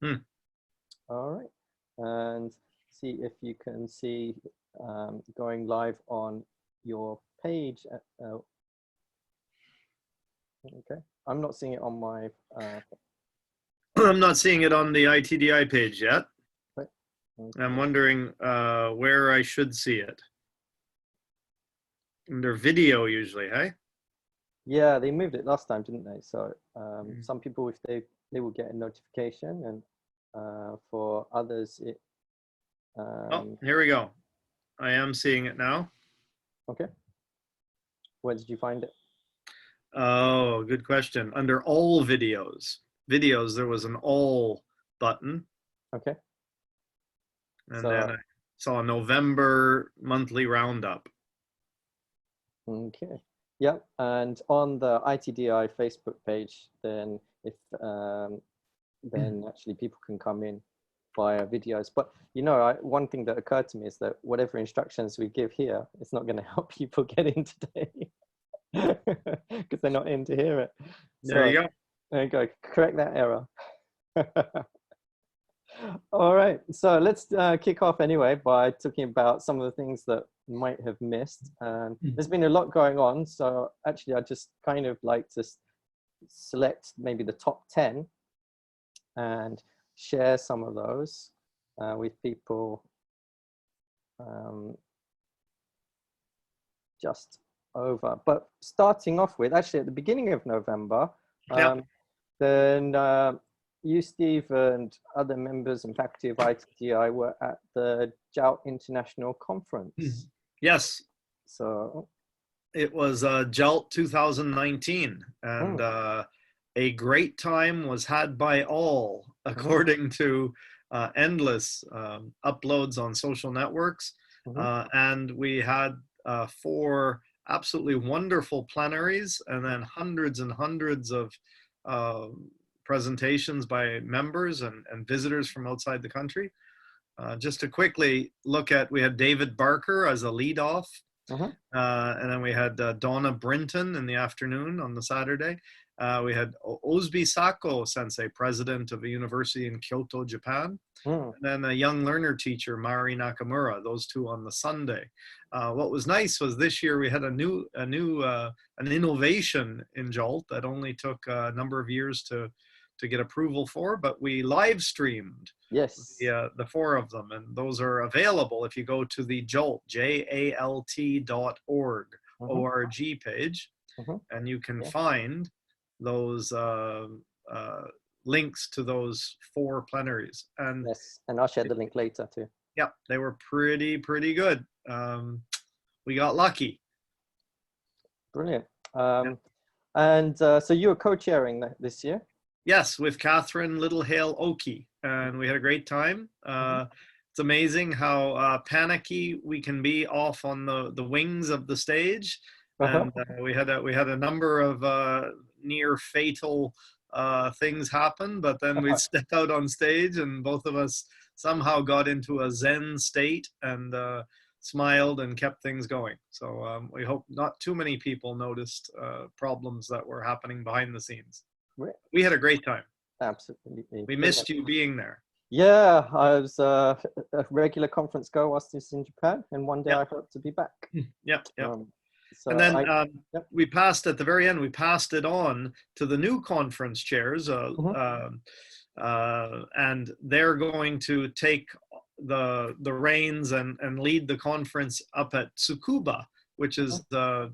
Hmm. All right. And see if you can see going live on your page. Okay. I'm not seeing it on my... I'm not seeing it on the ITDI page yet. Okay. I'm wondering where I should see it. Under video usually, hey? Yeah, they moved it last time, didn't they? So some people, if they will get a notification, and for others, it... Oh, here we go. I am seeing it now. Okay. Where did you find it? Oh, good question. Under all videos, there was an all button. Okay. And then I saw a November monthly roundup. Okay. Yep. And on the ITDI Facebook page, then if then actually people can come in via videos. But you know, one thing that occurred to me is that whatever instructions we give here, it's not going to help people get in today because they're not in to hear it. There you go. There you go. Correct that error. All right, so let's kick off anyway by talking about some of the things that you might have missed. There's been a lot going on, so actually I just kind of like to select maybe the top 10 and share some of those with people just over. But starting off with, actually at the beginning of November, then you, Steve, and other members and faculty of ITDI were at the JOUT International Conference. Yes. So it was JOUT 2019, and a great time was had by all, according to endless uploads on social networks. And we had 4 absolutely wonderful plenaries, and then hundreds and hundreds of presentations by members and visitors from outside the country. Just to quickly look at, we had David Barker as a lead off, and then we had Donna Brinton in the afternoon on the Saturday. We had Osbi Sako sensei, president of a university in Kyoto, Japan, and then a young learner teacher, Mari Nakamura, those 2 on the Sunday. What was nice was this year we had an innovation in JOLT that only took a number of years to get approval for, but we live streamed the 4 of them, and those are available if you go to the JOLT, JALT.org, ORG page, and you can find those links to those 4 plenaries. And yes, and I'll share the link later too. Yeah, they were pretty good. We got lucky. Brilliant. And so you were co-chairing this year? Yes, with Catherine Littlehale Oki, and we had a great time. It's amazing how panicky we can be off on the wings of the stage. And we had a number of near fatal things happen, but then we'd step out on stage, and both of us somehow got into a Zen state and smiled and kept things going. So we hope not too many people noticed problems that were happening behind the scenes. We had a great time. Absolutely. We missed you being there. Yeah, I was a regular conference goer whilst I was in Japan, and one day I hope to be back. So and then we passed at the very end, we passed it on to the new conference chairs, and they're going to take the reins and lead the conference up at Tsukuba, which is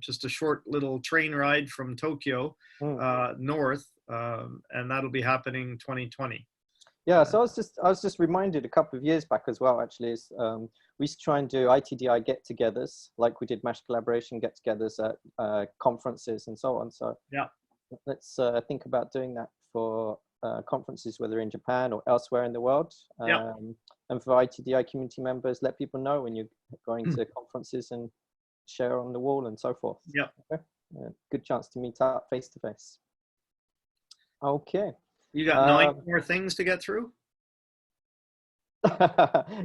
just a short little train ride from Tokyo north, and that'll be happening 2020. Yeah, so I was just reminded a couple of years back as well, actually, is we used to try and do ITDI get-togethers, like we did MASH collaboration get-togethers at conferences and so on. So let's think about doing that for conferences, whether in Japan or elsewhere in the world. And for ITDI community members, let people know when you're going to conferences and share on the wall and so forth. Good chance to meet up face-to-face. Okay. You got 9 more things to get through?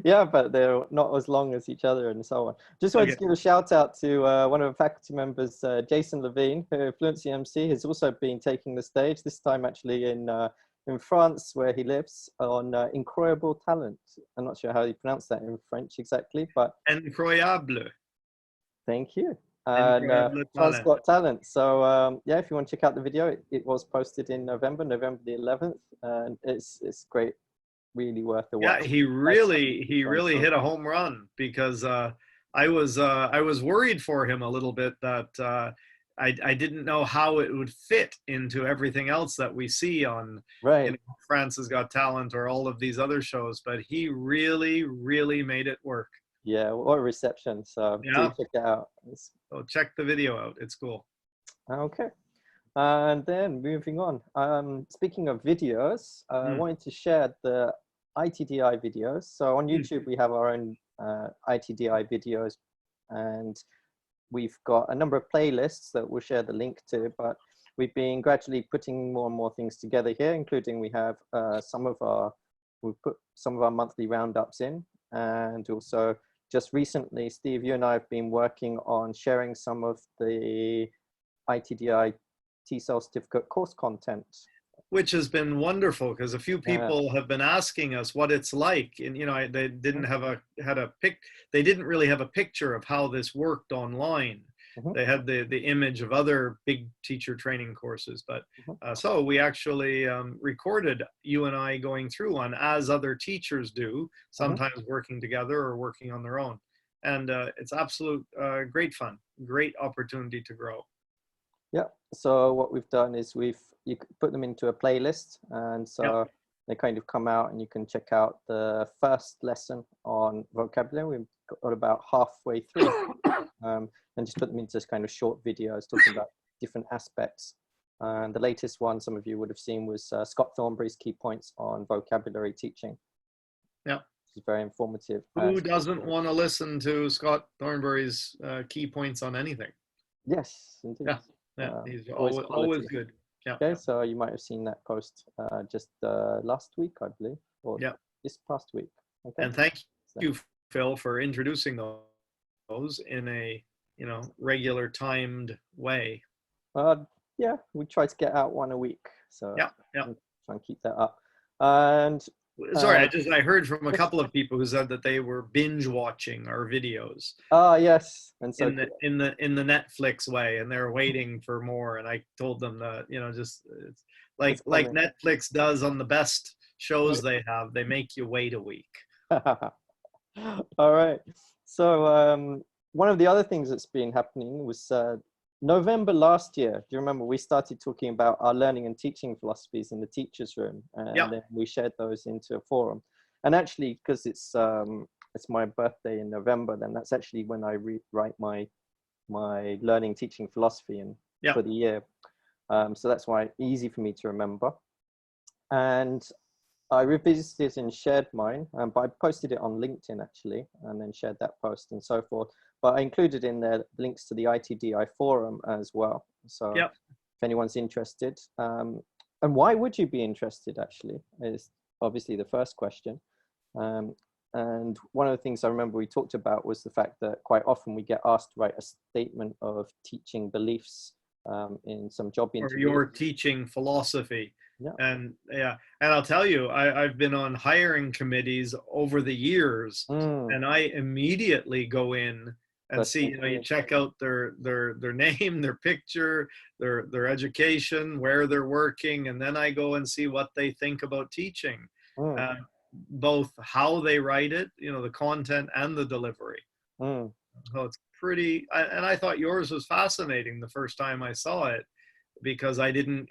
Yeah, but they're not as long as each other and so on. Just wanted to give a shout out to one of the faculty members, Jason Levine, who Fluency MC has also been taking the stage, this time actually in in France, where he lives, on Incroyable Talent. I'm not sure how you pronounce that in French exactly, but Incroyable. thank you. And Incroyable France talent. Got Talent. So yeah, if you want to check out the video, it was posted in November the 11th, and it's great, really worth the watch. Yeah, he really hit a home run, because I was worried for him a little bit that I didn't know how it would fit into everything else that we see on Right. France Has Got Talent or all of these other shows, but he really made it work. Yeah, what a reception. So do check it out. So check the video out. It's cool. Okay. And then moving on. Speaking of videos, I wanted to share the ITDI videos. So on YouTube, we have our own ITDI videos, and we've got a number of playlists that we'll share the link to, but we've been gradually putting more and more things together here, including we have we've put some of our monthly roundups in, and also just recently, Steve, you and I have been working on sharing some of the ITDI T-cell certificate course content, which has been wonderful, because a few people have been asking us what it's like, and they didn't they didn't really have a picture of how this worked online. They had the image of other big teacher training courses, but so we actually recorded you and I going through one, as other teachers do, sometimes working together or working on their own, and it's absolute great fun, great opportunity to grow. Yeah, so what we've done is you put them into a playlist, and so they kind of come out, and you can check out the first lesson on vocabulary. We've got about halfway through, and just put them into kind of short videos talking about different aspects. And the latest one some of you would have seen was Scott Thornberry's key points on vocabulary teaching. Yeah, it's very informative. Who doesn't want to listen to Scott Thornberry's key points on anything? Yes, indeed. Yeah, he's always good. Yeah. Okay, so you might have seen that post just last week, I believe, or this past week. Okay. And thank you, Phil, for introducing those in a regular timed way. Yeah, we try to get out one a week, so yeah, try and keep that up. And sorry, I heard from a couple of people who said that they were binge watching our videos. Yes, and so in the Netflix way, and they're waiting for more. And I told them that just like Netflix does on the best shows they have, they make you wait a week. All right. So one of the other things that's been happening was November last year. Do you remember we started talking about our learning and teaching philosophies in the teachers' room, and then we shared those into a forum. And actually, because it's my birthday in November, then that's actually when I rewrite my learning teaching philosophy for the year. So that's why it's easy for me to remember. And I revisited and shared mine, but I posted it on LinkedIn actually, and then shared that post and so forth. But I included in there links to the ITDI forum as well. So if anyone's interested, and why would you be interested actually, is obviously the first question. And one of the things I remember we talked about was the fact that quite often we get asked to write a statement of teaching beliefs in some job interviews. Or your teaching philosophy. And I'll tell you, I've been on hiring committees over the years, and I immediately go in and see, you check out their name, their picture, their education, where they're working, and then I go and see what they think about teaching, both how they write it, the content and the delivery. So it's pretty, and I thought yours was fascinating the first time I saw it, because I didn't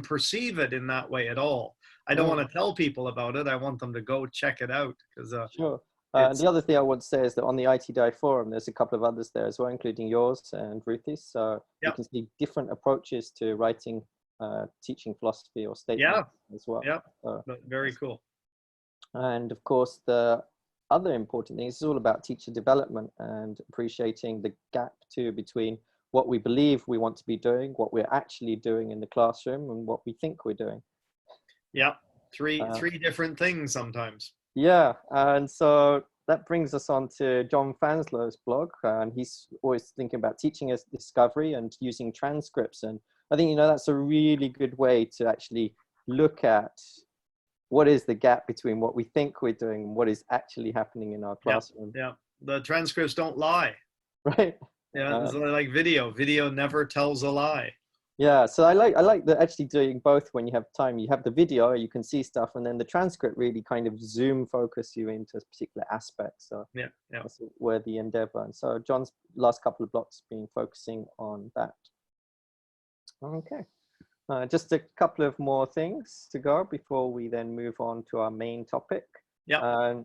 perceive it in that way at all. I don't want to tell people about it. I want them to go check it out. Sure. And the other thing I would say is that on the ITDI forum, there's a couple of others there as well, including yours and Ruthie's. So you can see different approaches to writing teaching philosophy or statements as well. Very cool. And of course, the other important thing is all about teacher development and appreciating the gap too between what we believe we want to be doing, what we're actually doing in the classroom, and what we think we're doing. Three different things sometimes. And so that brings us on to John Fanslow's blog, and he's always thinking about teaching as discovery and using transcripts and I think, that's a really good way to actually look at what is the gap between what we think we're doing and what is actually happening in our classroom. Yeah. The transcripts don't lie. Right. Yeah. It's like video. Video never tells a lie. Yeah. So I like the actually doing both when you have time. You have the video, you can see stuff, and then the transcript really kind of zoom focus you into a particular aspect. So yeah. That's a worthy endeavor. And so John's last couple of blocks been focusing on that. Okay. Just a couple of more things to go before we then move on to our main topic. Yeah.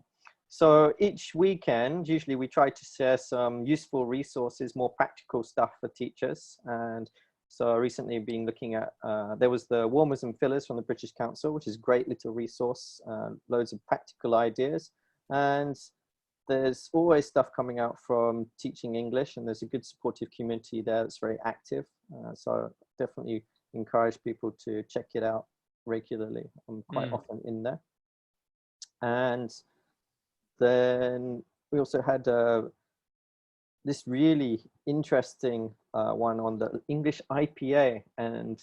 So each weekend, usually we try to share some useful resources, more practical stuff for teachers. And so recently I've been looking at, there was the Warmers and Fillers from the British Council, which is a great little resource, loads of practical ideas. And there's always stuff coming out from Teaching English, and there's a good supportive community there that's very active. So definitely encourage people to check it out regularly. I'm quite often in there. And then we also had this really interesting one on the English IPA and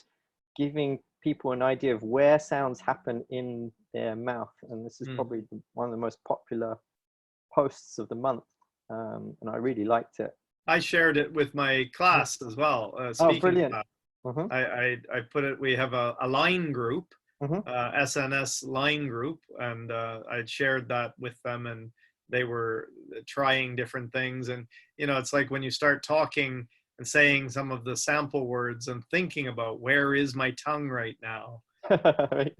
giving people an idea of where sounds happen in their mouth. And this is probably one of the most popular posts of the month. And I really liked it. I shared it with my class as well. Oh, brilliant. Class. I put it, we have a line group, SNS line group, and I'd shared that with them, and they were trying different things. And, it's like when you start talking and saying some of the sample words and thinking about where is my tongue right now? Right.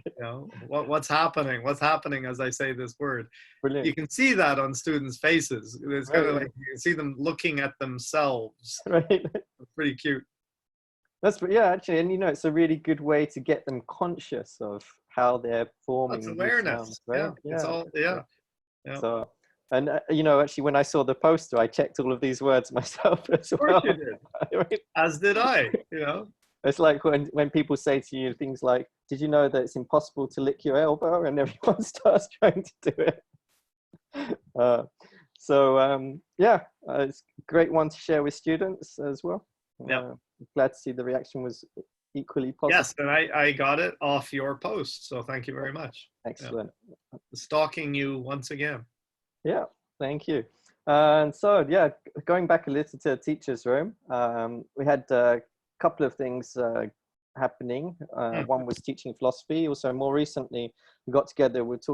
What's happening as I say this word. Brilliant. You can see that on students' faces. It's kind of like you can see them looking at themselves. Right. It's pretty cute. Actually, and it's a really good way to get them conscious of how they're forming. That's awareness. Sounds, right? It's all, yeah. So, and actually, when I saw the poster, I checked all of these words myself as well. Of course you did. As did I. It's like when people say to you things like, "Did you know that it's impossible to lick your elbow?" And everyone starts trying to do it. It's a great one to share with students as well. Glad to see the reaction was equally positive. Yes, and I got it off your post, so thank you very much. Excellent. Stalking you once again. Yeah, thank you. And so, going back a little to the teacher's room, we had a couple of things happening. One was teaching philosophy. Also, more recently, we got together. We ended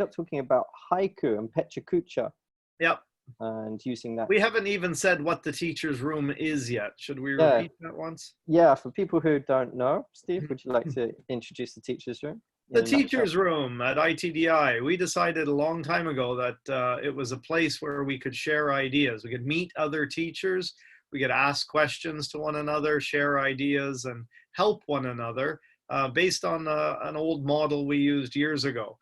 up talking about haiku and pechakucha. Yep. And using that. We haven't even said what the teacher's room is yet. Should we repeat that once? Yeah, for people who don't know, Steve, would you like to introduce the teacher's room? The teacher's room at ITDI. We decided a long time ago that it was a place where we could share ideas. We could meet other teachers. We could ask questions to one another, share ideas, and help one another based on an old model we used years ago.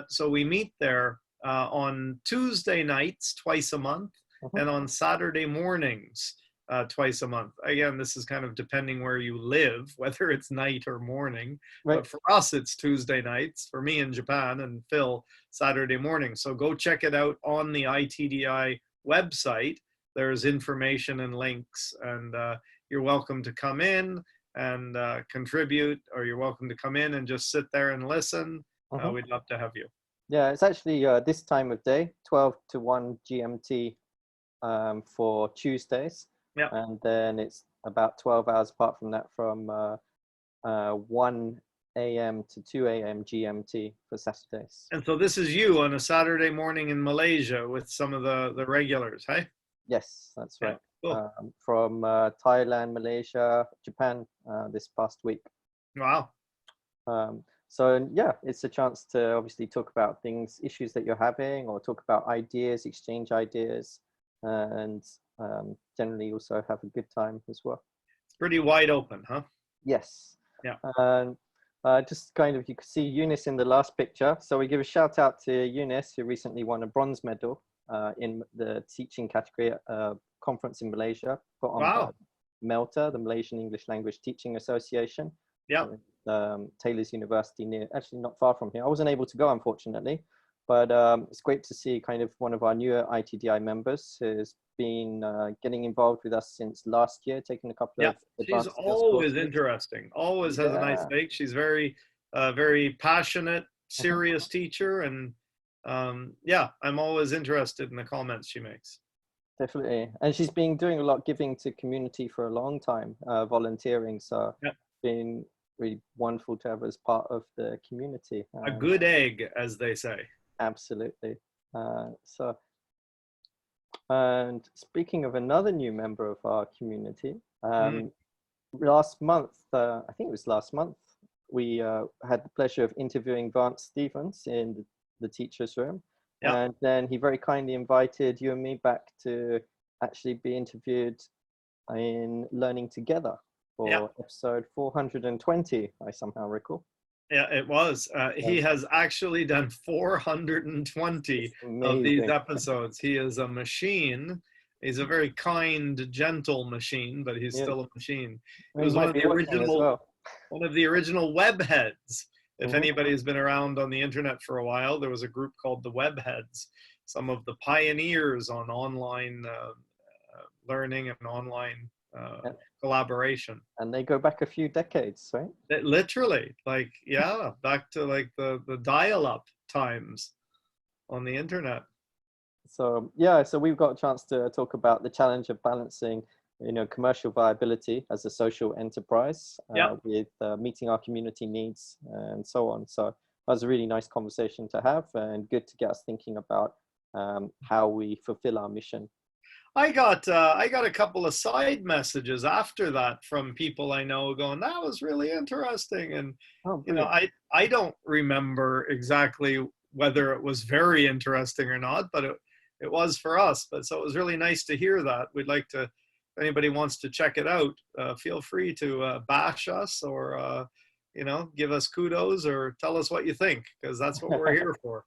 So we meet there on Tuesday nights twice a month and on Saturday mornings twice a month. Again, this is kind of depending where you live, whether it's night or morning. Right. But for us, it's Tuesday nights. For me in Japan, and Phil, Saturday morning. So go check it out on the ITDI website. There's information and links, and you're welcome to come in and contribute, or you're welcome to come in and just sit there and listen. We'd love to have you. Yeah, it's actually this time of day, 12 to 1 GMT for Tuesdays. Yeah. And then it's about 12 hours apart from that from 1 a.m. to 2 a.m. GMT for Saturdays. And so this is you on a Saturday morning in Malaysia with some of the regulars, hey? Yes, that's right. Yeah, cool. From Thailand, Malaysia, Japan this past week. Wow. So yeah, it's a chance to obviously talk about issues that you're having, or talk about ideas, exchange ideas, and generally also have a good time as well. It's pretty wide open, huh? Yes. Yeah. And just kind of, you could see Eunice in the last picture. So we give a shout out to Eunice, who recently won a bronze medal in the teaching category at a conference in Malaysia, put on by MELTA, the Malaysian English Language Teaching Association. Yeah. Taylor's University, actually not far from here. I wasn't able to go, unfortunately, But it's great to see kind of one of our newer ITDI members who's been getting involved with us since last year, taking a couple of she's advanced skills always courses. interesting, always has a nice take. She's very very passionate, serious teacher, and yeah, I'm always interested in the comments she makes. Definitely. And she's been doing a lot giving to community for a long time, volunteering. So it's been really wonderful to have her as part of the community. A good egg, as they say. Absolutely. And speaking of another new member of our community, last month, I think it was last month, we had the pleasure of interviewing Vance Stevens in the teacher's room. And then he very kindly invited you and me back to actually be interviewed in Learning Together for episode 420, I somehow recall. Yeah, it was. He has actually done 420 of these episodes. He is a machine. He's a very kind, gentle machine, but he's still a machine. He was one of the original web heads. If anybody has been around on the internet for a while, there was a group called the Web Heads, some of the pioneers on online learning and online collaboration. And they go back a few decades, right? Literally, like, back to like the dial-up times on the internet. So so we've got a chance to talk about the challenge of balancing, commercial viability as a social enterprise with meeting our community needs and so on. So that was a really nice conversation to have, and good to get us thinking about how we fulfill our mission. I got a couple of side messages after that from people I know going, that was really interesting. And I don't remember exactly whether it was very interesting or not, but it was for us. But so it was really nice to hear that. We'd like to, if anybody wants to check it out, feel free to bash us or give us kudos or tell us what you think, because that's what we're here for.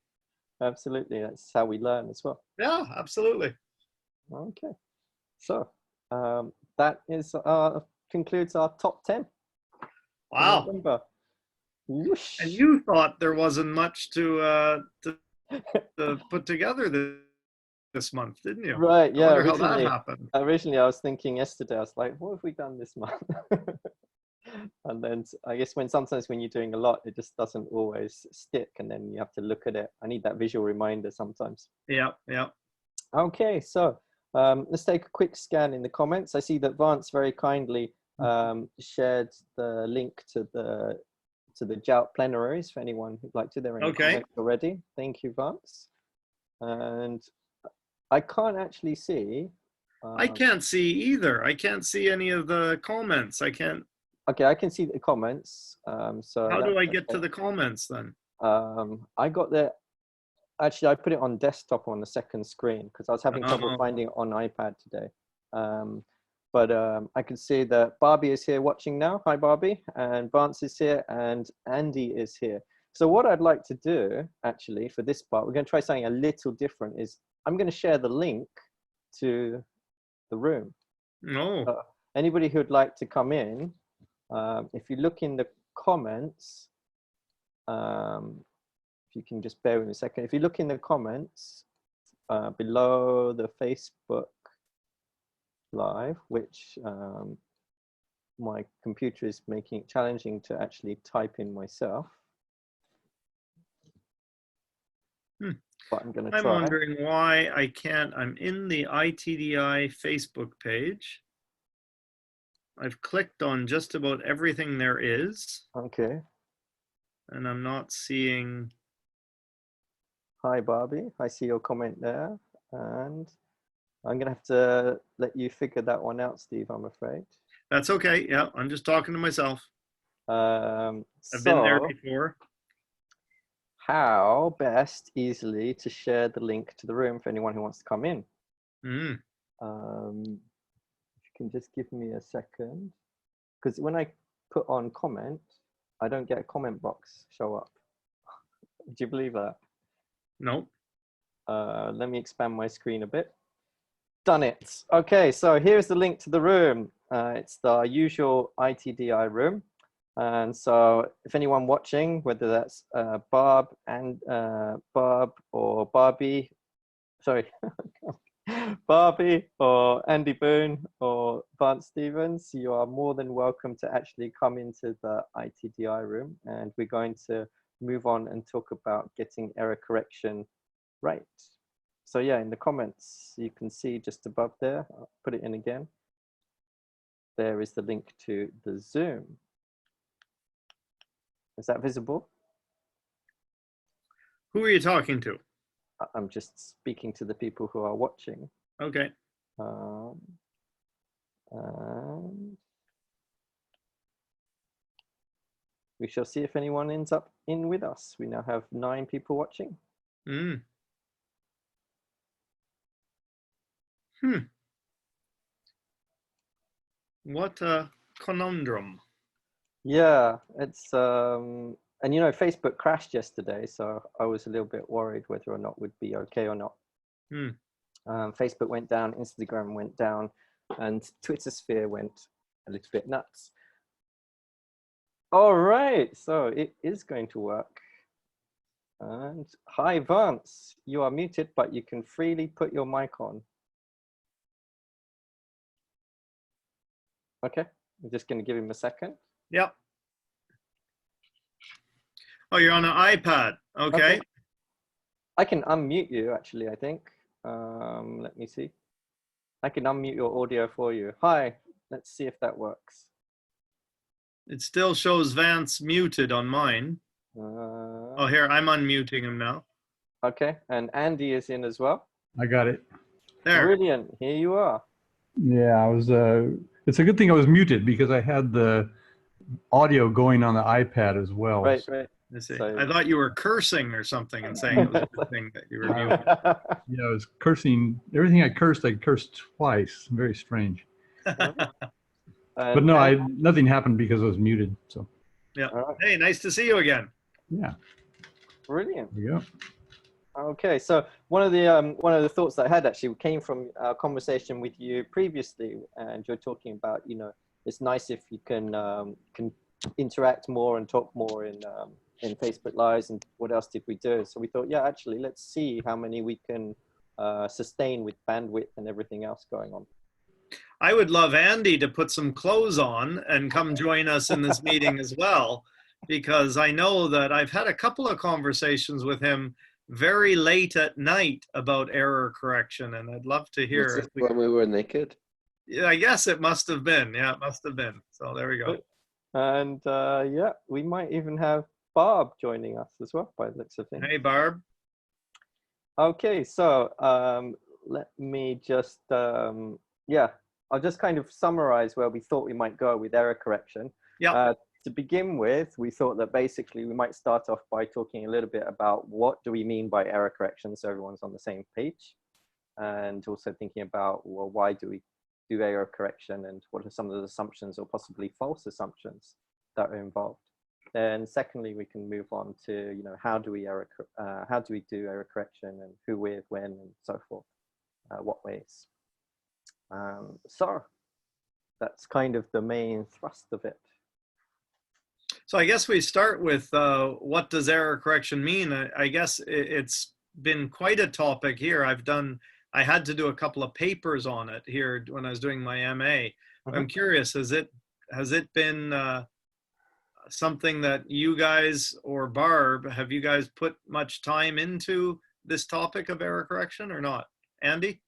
Absolutely, that's how we learn as well. Yeah, absolutely. Okay, so that is concludes our top 10. Wow. And you thought there wasn't much to put together this month, didn't you? Right, yeah. I wonder how that happened. Originally, I was thinking yesterday, I was like, what have we done this month? And then I guess sometimes when you're doing a lot, it just doesn't always stick, and then you have to look at it. I need that visual reminder sometimes. Yeah. Okay, so let's take a quick scan in the comments. I see that Vance very kindly shared the link to the JOUT plenaries for anyone who'd like to. They're in the comments already. Thank you, Vance. And I can't actually see. I can't see either. I can't see any of the comments. I can't. Okay, I can see the comments. So how do I get to the comments then? I got there. Actually, I put it on desktop on the second screen because I was having trouble finding it on iPad today. But I can see that Barbie is here watching now. Hi, Barbie. And Vance is here and Andy is here. So what I'd like to do, actually, for this part, we're going to try something a little different. Is I'm going to share the link to the room. No. Anybody who'd like to come in, if you look in the comments, if you can just bear with me a second. If you look in the comments below the Facebook Live, which my computer is making it challenging to actually type in myself. But I'm going to try. I'm wondering why I can't. I'm in the ITDI Facebook page. I've clicked on just about everything there is. Okay. And I'm not seeing. Hi, Barbie. I see your comment there. And I'm going to have to let you figure that one out, Steve, I'm afraid. That's okay. Yeah, I'm just talking to myself. I've been there before. How best easily to share the link to the room for anyone who wants to come in? If you can just give me a second. Because when I put on comment, I don't get a comment box show up. Do you believe that? No. Let me expand my screen a bit. Done it. Okay, so here's the link to the room. It's the usual ITDI room. And so if anyone watching, whether that's Barb or Barbie, sorry, Barbie or Andy Boon or Vance Stevens, you are more than welcome to actually come into the ITDI room, and we're going to move on and talk about getting error correction right. So yeah, in the comments, you can see just above there, I'll put it in again. There is the link to the Zoom. Is that visible? Who are you talking to? I'm just speaking to the people who are watching. Okay. And we shall see if anyone ends up in with us. We now have 9 people watching. What a conundrum. Yeah, it's and you know, Facebook crashed yesterday, so I was a little bit worried whether or not it would be okay or not. Facebook went down, Instagram went down, and Twitter sphere went a little bit nuts. All right, so it is going to work. And hi, Vance, you are muted, but you can freely put your mic on. Okay, I'm just going to give him a second. Yep. Oh, you're on an iPad. Okay. I can unmute you, actually, I think. Let me see. I can unmute your audio for you. Hi, let's see if that works. It still shows Vance muted on mine. Oh, here, I'm unmuting him now. Okay, and Andy is in as well. I got it. There. Brilliant, here you are. Yeah, I was, it's a good thing I was muted because I had the audio going on the iPad as well. Right, right. So, I thought you were cursing or something and saying it was a good thing that you were muted. Yeah, I was cursing. Everything I cursed twice. Very strange. But no, nothing happened because I was muted. So. Yeah. Right. Hey, nice to see you again. Yeah. Brilliant. There you go. Okay, so one of the thoughts that I had actually came from a conversation with you previously, and you're talking about, you know, it's nice if you can interact more and talk more in Facebook Lives, and what else did we do? So we thought, yeah, actually, let's see how many we can sustain with bandwidth and everything else going on. I would love Andy to put some clothes on and come join us in this meeting as well, because I know that I've had a couple of conversations with him very late at night about error correction, and I'd love to hear. Was this when we were naked? Yeah, I guess it must have been. Yeah, it must have been. So there we go. And yeah, we might even have Barb joining us as well, by the looks of things. Hey, Barb. Okay, so let me just, yeah, I'll just kind of summarize where we thought we might go with error correction. Yeah. To begin with, we thought that basically we might start off by talking a little bit about what do we mean by error correction, so everyone's on the same page, and also thinking about, well, why do we do error correction, and what are some of the assumptions or possibly false assumptions that are involved. Then secondly, we can move on to, you know, how do we do error correction, and who, with, when, and so forth, what ways. So that's kind of the main thrust of it. So I guess we start with what does error correction mean? I guess it's been quite a topic here. I had to do a couple of papers on it here when I was doing my MA. I'm curious, has it been something that you guys, or Barb, have you guys put much time into this topic of error correction or not? Andy?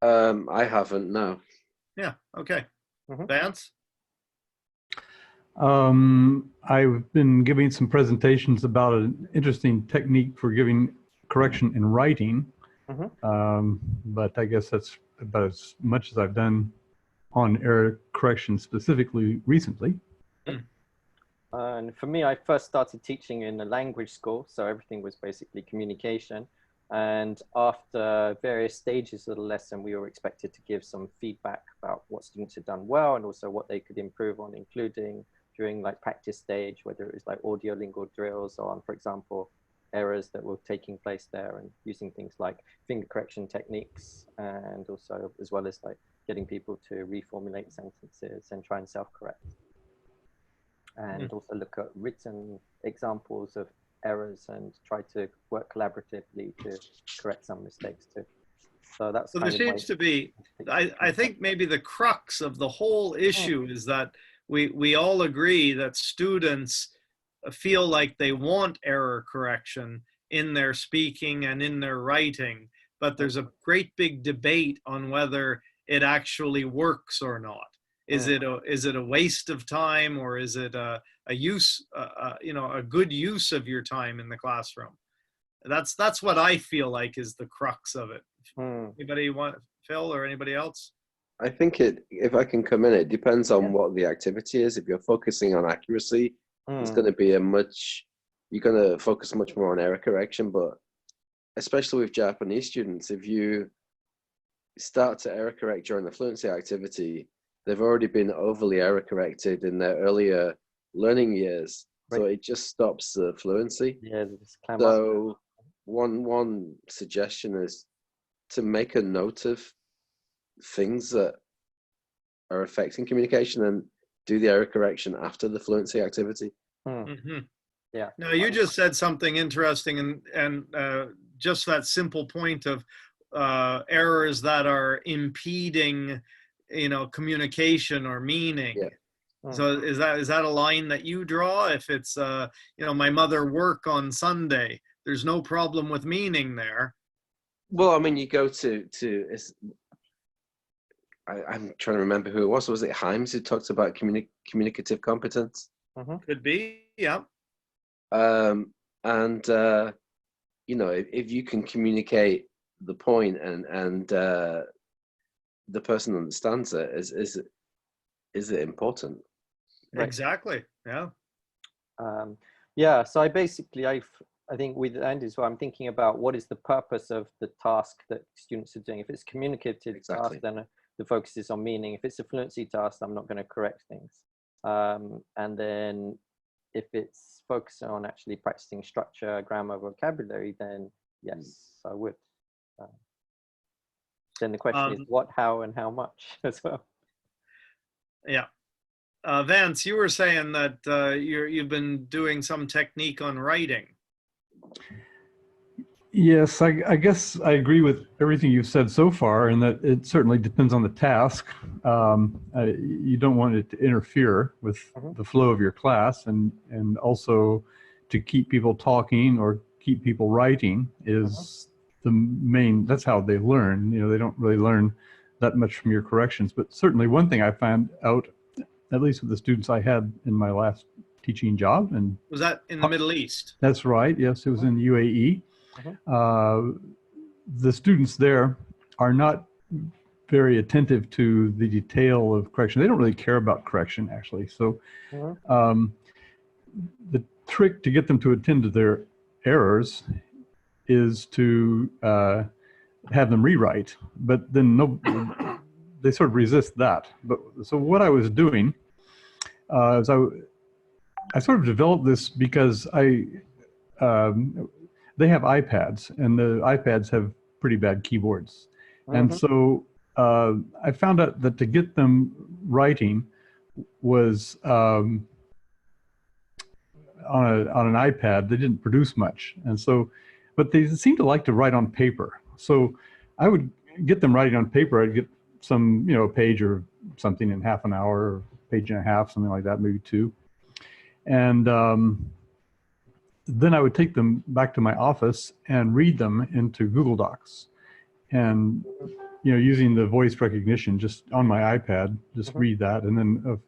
I haven't, no. Yeah, okay. Vance? I've been giving some presentations about an interesting technique for giving correction in writing, but I guess that's about as much as I've done on error correction specifically recently. And for me, I first started teaching in a language school, so everything was basically communication. And after various stages of the lesson, we were expected to give some feedback about what students had done well and also what they could improve on, including during like practice stage, whether it was like audio lingual drills on, for example, errors that were taking place there, and using things like finger correction techniques, and also as well as like getting people to reformulate sentences and try and self-correct. and also look at written examples of errors and try to work collaboratively to correct some mistakes too. So that's So there seems to be, I think maybe the crux of the whole issue is that we all agree that students feel like they want error correction in their speaking and in their writing, but there's a great big debate on whether it actually works or not. Is it a waste of time, or is it a use, a good use of your time in the classroom? That's what I feel like is the crux of it. Anybody want, Phil, or anybody else? I think if I can come in, it depends on what the activity is. If you're focusing on accuracy, it's going to be you're going to focus much more on error correction. But especially with Japanese students, if you start to error correct during the fluency activity, they've already been overly error corrected in their earlier learning years. Right. So it just stops the fluency. Yeah, so one suggestion is to make a note of things that are affecting communication and do the error correction after the fluency activity. Yeah. Now you just said something interesting, and just that simple point of errors that are impeding, communication or meaning. Yeah. So is that a line that you draw? If it's my mother work on Sunday, there's no problem with meaning there. Well, I mean, you go to I'm trying to remember who it was. Was it Himes who talked about communicative competence? Could be, yeah. If you can communicate the point and the person understands it, is it important? Right. Exactly. Yeah. So I think with Andy's, I'm thinking about what is the purpose of the task that students are doing. If it's communicative task, then the focus is on meaning. If it's a fluency task, I'm not going to correct things. And then if it's focusing on actually practicing structure, grammar, vocabulary, then yes, I would. Then the question is what, how, and how much as well. Yeah. Vance, you were saying that you've been doing some technique on writing. Yes, I guess I agree with everything you've said so far, and that it certainly depends on the task. You don't want it to interfere with the flow of your class, and also to keep people talking or keep people writing is the main. That's how they learn. They don't really learn that much from your corrections. But certainly, one thing I found out, at least with the students I had in my last teaching job, and was that in the Middle East? That's right. Yes, it was in UAE. The students there are not very attentive to the detail of correction. They don't really care about correction, actually. So the trick to get them to attend to their errors is to have them rewrite. But then they sort of resist that. So what I was doing is I sort of developed this because they have iPads, and the iPads have pretty bad keyboards. And so I found out that to get them writing was on an iPad, they didn't produce much. And so, but they seemed to like to write on paper. So I would get them writing on paper. I'd get some, a page or something in half an hour, or page and a half, something like that, maybe two. And then I would take them back to my office and read them into Google Docs, and using the voice recognition just on my iPad, just read that, and then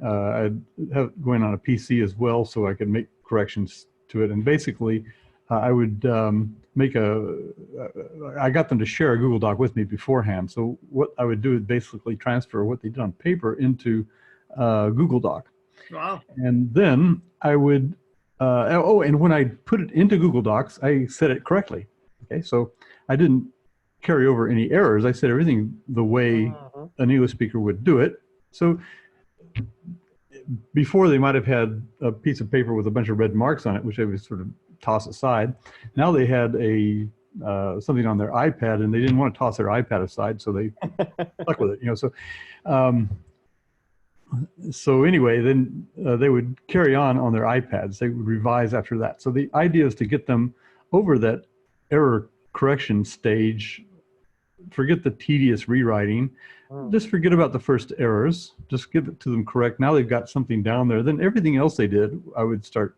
I'd have going on a PC as well, so I could make corrections to it. And basically, I would I got them to share a Google Doc with me beforehand. So what I would do is basically transfer what they did on paper into Google Doc. Wow. And then I would. And when I put it into Google Docs, I said it correctly. Okay, so I didn't carry over any errors. I said everything the way an English speaker would do it. So before, they might have had a piece of paper with a bunch of red marks on it, which they would sort of toss aside. Now they had something on their iPad, and they didn't want to toss their iPad aside, so they stuck with it. So So anyway, then they would carry on their iPads. They would revise after that. So the idea is to get them over that error correction stage. Forget the tedious rewriting. Just forget about the first errors. Just give it to them correct. Now they've got something down there. Then everything else they did, I would start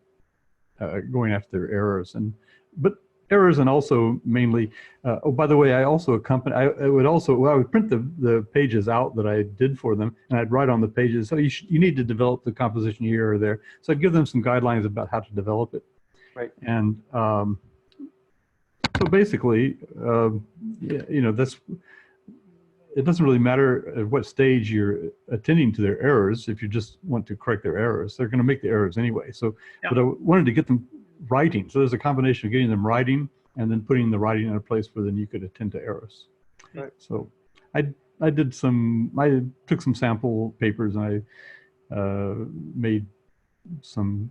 going after their errors. But errors, and also mainly, oh, by the way, I also I would print the pages out that I did for them, and I'd write on the pages, so you need to develop the composition here or there. So I'd give them some guidelines about how to develop it. Right. And so basically, it doesn't really matter at what stage you're attending to their errors. If you just want to correct their errors, they're going to make the errors anyway. So, yeah. But I wanted to get them writing. So there's a combination of getting them writing and then putting the writing in a place where then you could attend to errors. Right. So I took some sample papers, and I made some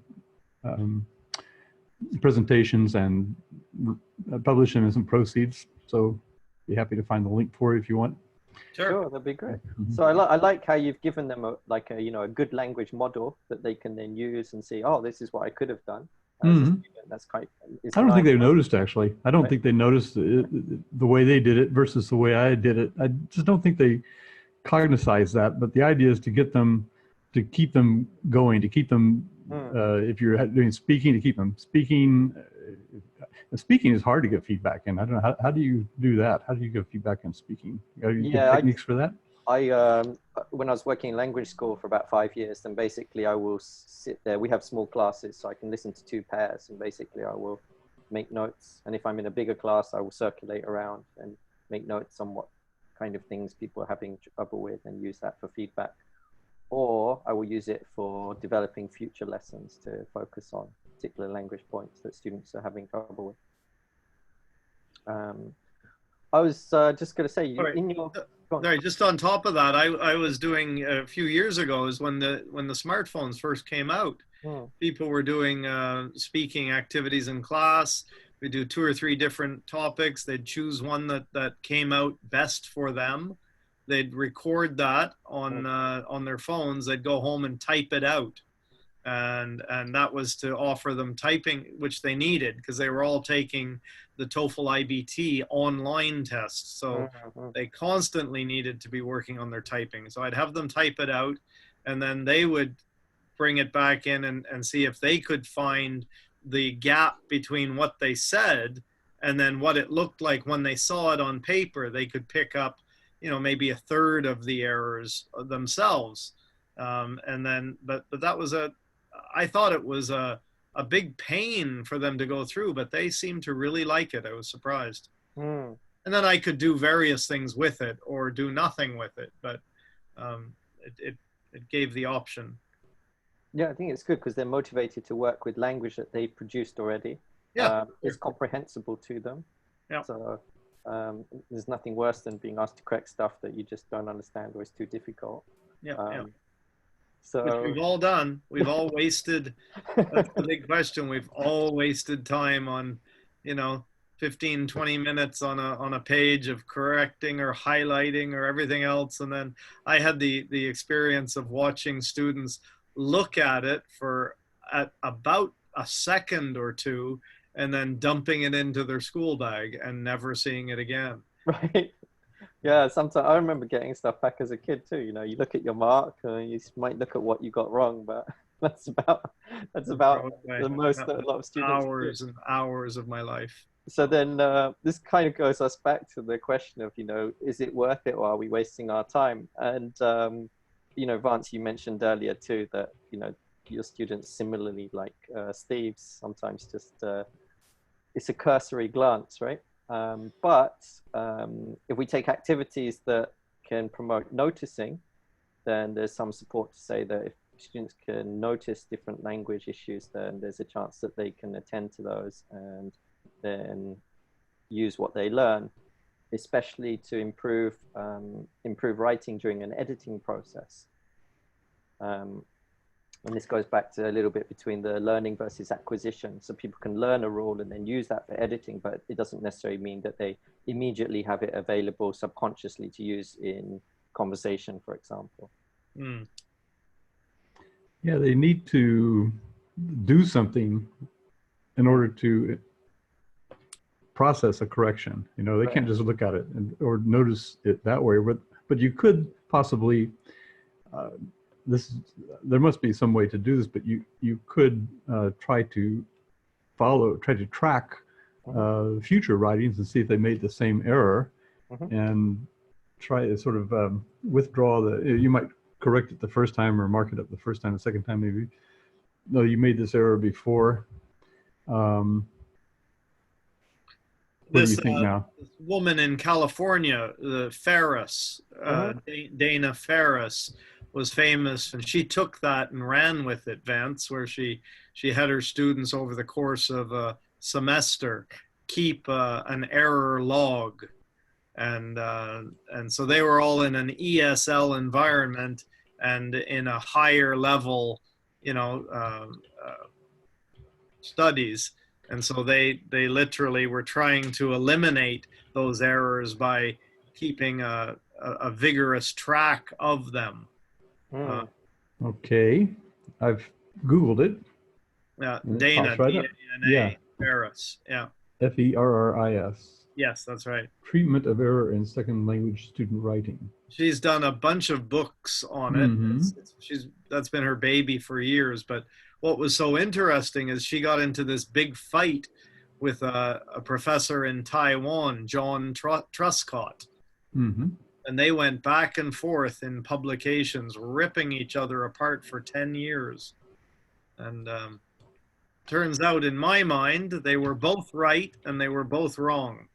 presentations and published them in some proceeds. So be happy to find the link for it if you want. Sure, that'd be great. So I like how you've given them a good language model that they can then use and see, oh, this is what I could have done. That's quite. I don't think they've noticed, actually. I don't think they noticed the way they did it versus the way I did it. I just don't think they cognitize that. But the idea is to get them, to keep them going, to keep them. If you're doing speaking, to keep them speaking. Speaking is hard to get feedback in. I don't know. How do you do that? How do you get feedback in speaking? Are you get techniques for that? When I was working in language school for about 5 years, then basically I will sit there. We have small classes, so I can listen to 2 pairs, and basically I will make notes. And if I'm in a bigger class, I will circulate around and make notes on what kind of things people are having trouble with and use that for feedback. Or I will use it for developing future lessons to focus on particular language points that students are having trouble with. I was just going to say, Sorry, just on top of that, I was doing a few years ago is when the smartphones first came out. People were doing speaking activities in class. We do 2 or 3 different topics. They'd choose one that came out best for them. They'd record that on their phones. They'd go home and type it out. And that was to offer them typing, which they needed because they were all taking the TOEFL IBT online tests. So they constantly needed to be working on their typing. So I'd have them type it out, and then they would bring it back in and see if they could find the gap between what they said and then what it looked like when they saw it on paper. They could pick up, maybe 1/3 of the errors themselves. And then, but that was I thought it was a big pain for them to go through, but they seemed to really like it. I was surprised. And then I could do various things with it or do nothing with it, but it gave the option. Yeah, I think it's good because they're motivated to work with language that they produced already. Yeah, it's comprehensible to them. Yeah. So there's nothing worse than being asked to correct stuff that you just don't understand or is too difficult. Yeah. So which we've all done. We've all wasted. That's the big question. We've all wasted time on, 15, 20 minutes on a page of correcting or highlighting or everything else. And then I had the experience of watching students look at it at about a second or 2 and then dumping it into their school bag and never seeing it again. Right. Yeah, sometimes I remember getting stuff back as a kid too. You look at your mark, you might look at what you got wrong, but that's about the most that a lot of students hours and hours of my life. So then this kind of goes us back to the question of, is it worth it or are we wasting our time? And, Vance, you mentioned earlier too that, your students similarly like Steve's sometimes just, it's a cursory glance, right? But if we take activities that can promote noticing, then there's some support to say that if students can notice different language issues, then there's a chance that they can attend to those and then use what they learn, especially to improve writing during an editing process. And this goes back to a little bit between the learning versus acquisition. So people can learn a rule and then use that for editing, but it doesn't necessarily mean that they immediately have it available subconsciously to use in conversation, for example. Yeah, they need to do something in order to process a correction. You know, they can't just look at it or notice it that way. But you could possibly there must be some way to do this. But you could try to track future writings and see if they made the same error, and try to sort of withdraw you might correct it the first time or mark it up the first time, the second time maybe. No, you made this error before. What do you think now? This woman in California, Ferris, Dana Ferris, was famous, and she took that and ran with it, Vance, where she had her students over the course of a semester keep an error log, and so they were all in an ESL environment and in a higher level, studies. And so they literally were trying to eliminate those errors by keeping a vigorous track of them. Okay, I've Googled it. Yeah, Dana, right D-A-N-A, Ferris. Yeah. Ferris. Yes, that's right. Treatment of error in second language student writing. She's done a bunch of books on it. That's been her baby for years. But what was so interesting is she got into this big fight with a professor in Taiwan, John Truscott. And they went back and forth in publications, ripping each other apart for 10 years. And turns out, in my mind, they were both right and they were both wrong.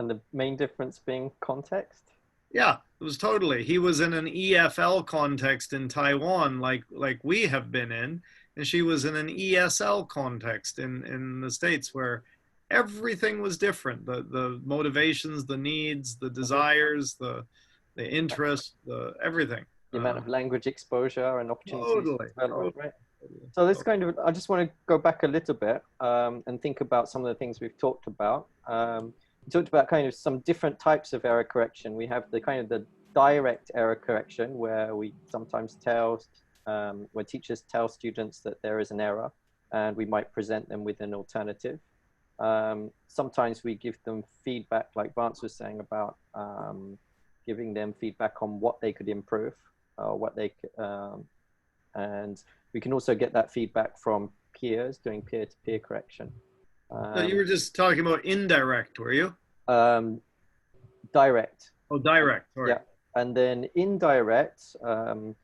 And the main difference being context? Yeah, it was totally. He was in an EFL context in Taiwan, like we have been in, and she was in an ESL context in the States, where everything was different. The motivations, the needs, the desires, the interest, everything. The amount of language exposure and opportunities. Totally. Right? So this I just want to go back a little bit and think about some of the things we've talked about. We talked about kind of some different types of error correction. We have the kind of the direct error correction, where we sometimes where teachers tell students that there is an error, and we might present them with an alternative. Sometimes we give them feedback, like Vance was saying about giving them feedback on what they could improve, and we can also get that feedback from peers doing peer-to-peer correction. So you were just talking about indirect, were you? Direct. Oh, direct. Sorry. Yeah, and then indirect. So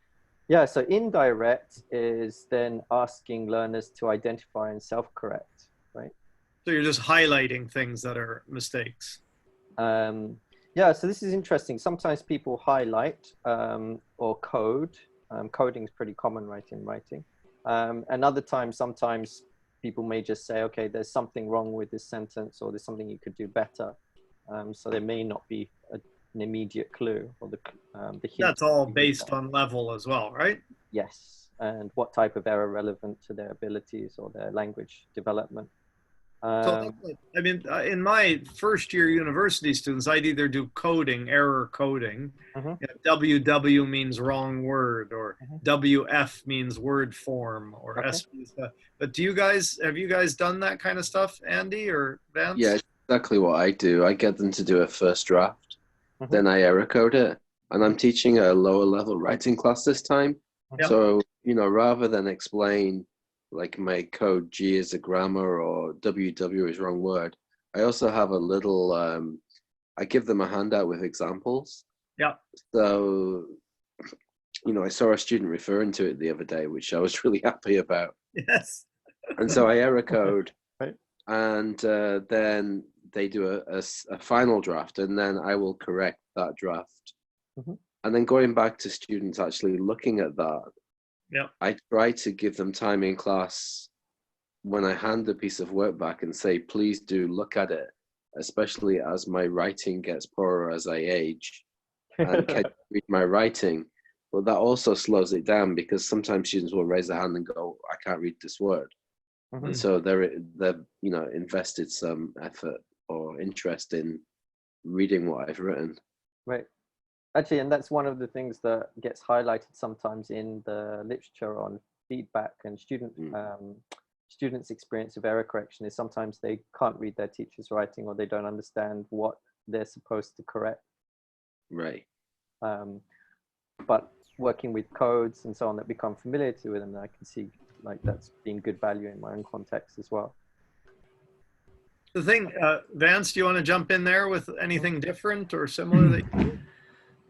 indirect is then asking learners to identify and self-correct, right? So you're just highlighting things that are mistakes. Yeah, so this is interesting. Sometimes people highlight or code. Coding is pretty common, right, in writing. And other times, sometimes people may just say, okay, there's something wrong with this sentence, or there's something you could do better. So there may not be an immediate clue, or the hint. That's all based on level as well, right? Yes, and what type of error relevant to their abilities or their language development. So, I mean, in my first year university students, I'd either do coding, error coding. WW means wrong word, or WF means word form, or S. But have you guys done that kind of stuff, Andy or Vance? Yeah, exactly what I do. I get them to do a first draft, then I error code it, and I'm teaching a lower level writing class this time. So, rather than explain like my code G is a grammar or WW is wrong word, I also have a little, I give them a handout with examples. Yeah. So, I saw a student referring to it the other day, which I was really happy about. Yes. And so I error code, right. And then they do a final draft, and then I will correct that draft. And then going back to students actually looking at that, I try to give them time in class when I hand a piece of work back and say, please do look at it, especially as my writing gets poorer as I age, and can you read my writing. But that also slows it down, because sometimes students will raise their hand and go, I can't read this word. And so they've invested some effort or interest in reading what I've written. Right. Actually, and that's one of the things that gets highlighted sometimes in the literature on feedback and students' experience of error correction is sometimes they can't read their teacher's writing, or they don't understand what they're supposed to correct. Right. But working with codes and so on that become familiar to them, I can see like that's been good value in my own context as well. The thing, Vance, do you want to jump in there with anything different or similar that you do?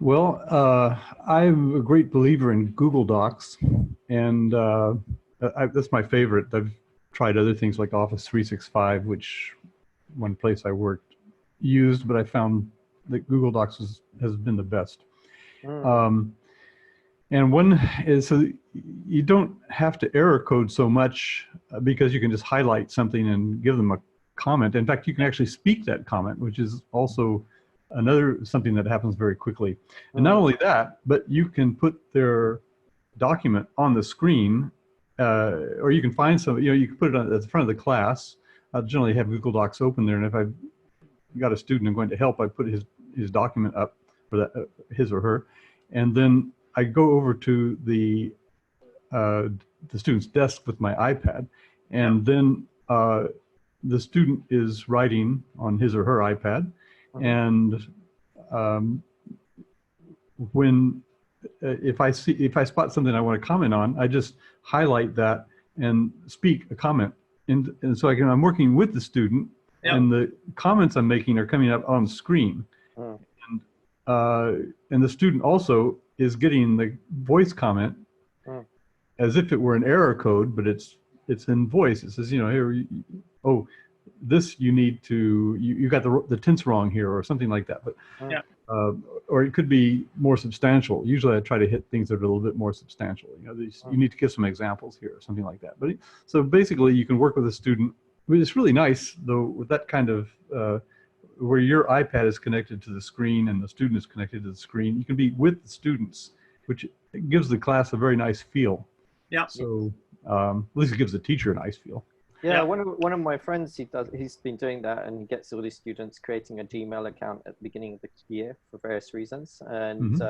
Well, I'm a great believer in Google Docs, and that's my favorite. I've tried other things like Office 365, which one place I worked used, but I found that Google Docs has been the best. And one is, so you don't have to error code so much because you can just highlight something and give them a comment. In fact, you can actually speak that comment, which is also something that happens very quickly. And not only that, but you can put their document on the screen, or you can find some, you can put it at the front of the class. I generally have Google Docs open there, and if I've got a student I'm going to help, I put his document up, or that, his or her, and then I go over to the student's desk with my iPad, and then the student is writing on his or her iPad, and if I spot something I want to comment on, I just highlight that and speak a comment, and so I'm working with the student, and the comments I'm making are coming up on the screen, and the student also is getting the voice comment as if it were an error code, but it's in voice. It says, here, this you need to, you got the tense wrong here, or something like that. But or it could be more substantial. Usually I try to hit things that are a little bit more substantial. You need to give some examples here, or something like that. But so basically you can work with a student. It's really nice though, with that kind of where your iPad is connected to the screen and the student is connected to the screen. You can be with the students, which gives the class a very nice feel. Yeah. So at least it gives the teacher a nice feel. Yeah, one of my friends, he's been doing that, and he gets all these students creating a Gmail account at the beginning of the year for various reasons, and